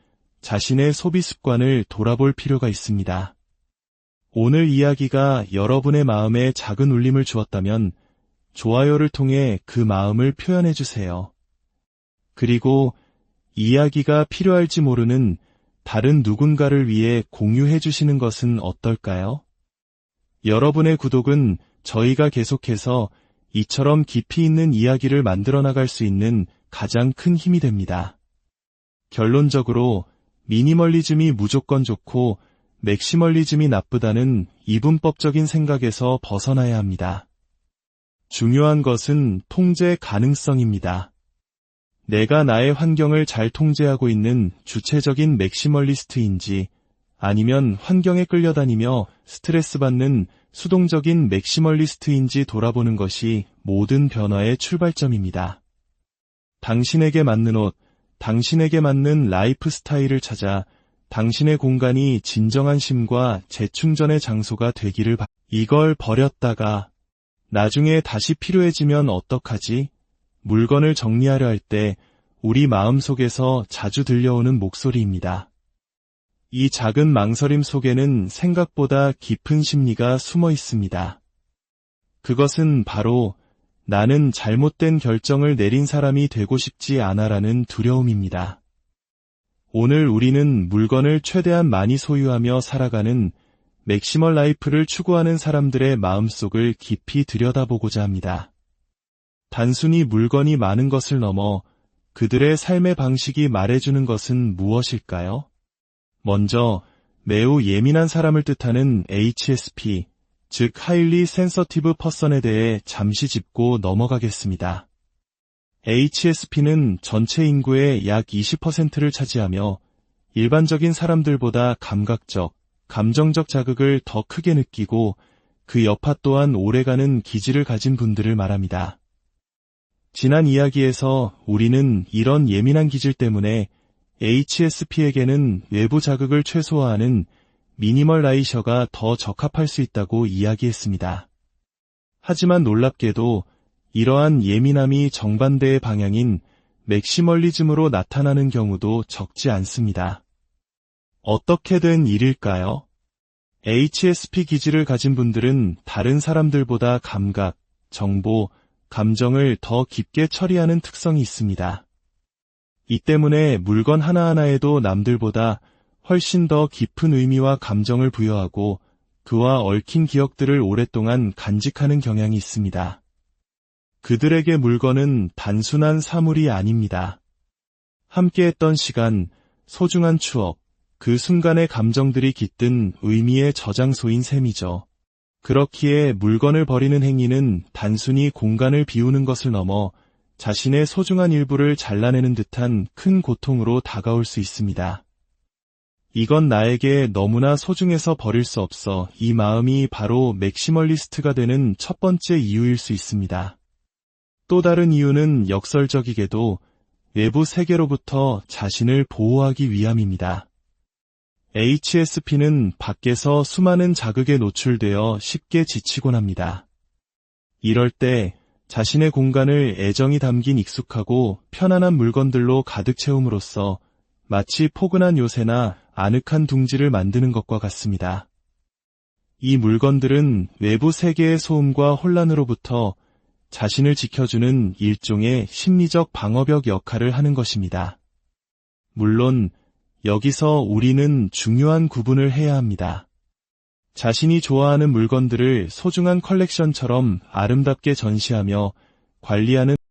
자신의 소비 습관을 돌아볼 필요가 있습니다. 오늘 이야기가 여러분의 마음에 작은 울림을 주었다면 좋아요를 통해 그 마음을 표현해 주세요. 그리고 이야기가 필요할지 모르는 다른 누군가를 위해 공유해 주시는 것은 어떨까요? 여러분의 구독은 저희가 계속해서 이처럼 깊이 있는 이야기를 만들어 나갈 수 있는 가장 큰 힘이 됩니다. 결론적으로 미니멀리즘이 무조건 좋고 맥시멀리즘이 나쁘다는 이분법적인 생각에서 벗어나야 합니다. 중요한 것은 통제 가능성입니다. 내가 나의 환경을 잘 통제하고 있는 주체적인 맥시멀리스트인지 아니면 환경에 끌려다니며 스트레스 받는 수동적인 맥시멀리스트인지 돌아보는 것이 모든 변화의 출발점입니다. 당신에게 맞는 옷, 당신에게 맞는 라이프 스타일을 찾아 당신의 공간이 진정한 쉼과 재충전의 장소가 되기를 바랍니다. 이걸 버렸다가 나중에 다시 필요해지면 어떡하지? 물건을 정리하려 할 때 우리 마음속에서 자주 들려오는 목소리입니다. 이 작은 망설임 속에는 생각보다 깊은 심리가 숨어 있습니다. 그것은 바로 나는 잘못된 결정을 내린 사람이 되고 싶지 않아라는 두려움입니다. 오늘 우리는 물건을 최대한 많이 소유하며 살아가는 맥시멀 라이프를 추구하는 사람들의 마음속을 깊이 들여다보고자 합니다. 단순히 물건이 많은 것을 넘어 그들의 삶의 방식이 말해주는 것은 무엇일까요? 먼저 매우 예민한 사람을 뜻하는 HSP, 즉 Highly Sensitive Person에 대해 잠시 짚고 넘어가겠습니다. HSP는 전체 인구의 약 20%를 차지하며 일반적인 사람들보다 감각적, 감정적 자극을 더 크게 느끼고 그 여파 또한 오래가는 기질을 가진 분들을 말합니다. 지난 이야기에서 우리는 이런 예민한 기질 때문에 HSP에게는 외부 자극을 최소화하는 미니멀라이셔가 더 적합할 수 있다고 이야기했습니다. 하지만 놀랍게도 이러한 예민함이 정반대의 방향인 맥시멀리즘으로 나타나는 경우도 적지 않습니다. 어떻게 된 일일까요? HSP 기질을 가진 분들은 다른 사람들보다 감각, 정보, 감정을 더 깊게 처리하는 특성이 있습니다. 이 때문에 물건 하나하나에도 남들보다 훨씬 더 깊은 의미와 감정을 부여하고 그와 얽힌 기억들을 오랫동안 간직하는 경향이 있습니다. 그들에게 물건은 단순한 사물이 아닙니다. 함께했던 시간, 소중한 추억, 그 순간의 감정들이 깃든 의미의 저장소인 셈이죠. 그렇기에 물건을 버리는 행위는 단순히 공간을 비우는 것을 넘어 자신의 소중한 일부를 잘라내는 듯한 큰 고통으로 다가올 수 있습니다. 이건 나에게 너무나 소중해서 버릴 수 없어 이 마음이 바로 맥시멀리스트가 되는 첫 번째 이유일 수 있습니다. 또 다른 이유는 역설적이게도 외부 세계로부터 자신을 보호하기 위함입니다. HSP는 밖에서 수많은 자극에 노출되어 쉽게 지치곤 합니다. 이럴 때 자신의 공간을 애정이 담긴 익숙하고 편안한 물건들로 가득 채움으로써 마치 포근한 요새나 아늑한 둥지를 만드는 것과 같습니다. 이 물건들은 외부 세계의 소음과 혼란으로부터 자신을 지켜주는 일종의 심리적 방어벽 역할을 하는 것입니다. 물론 여기서 우리는 중요한 구분을 해야 합니다. 자신이 좋아하는 물건들을 소중한 컬렉션처럼 아름답게 전시하며 관리하는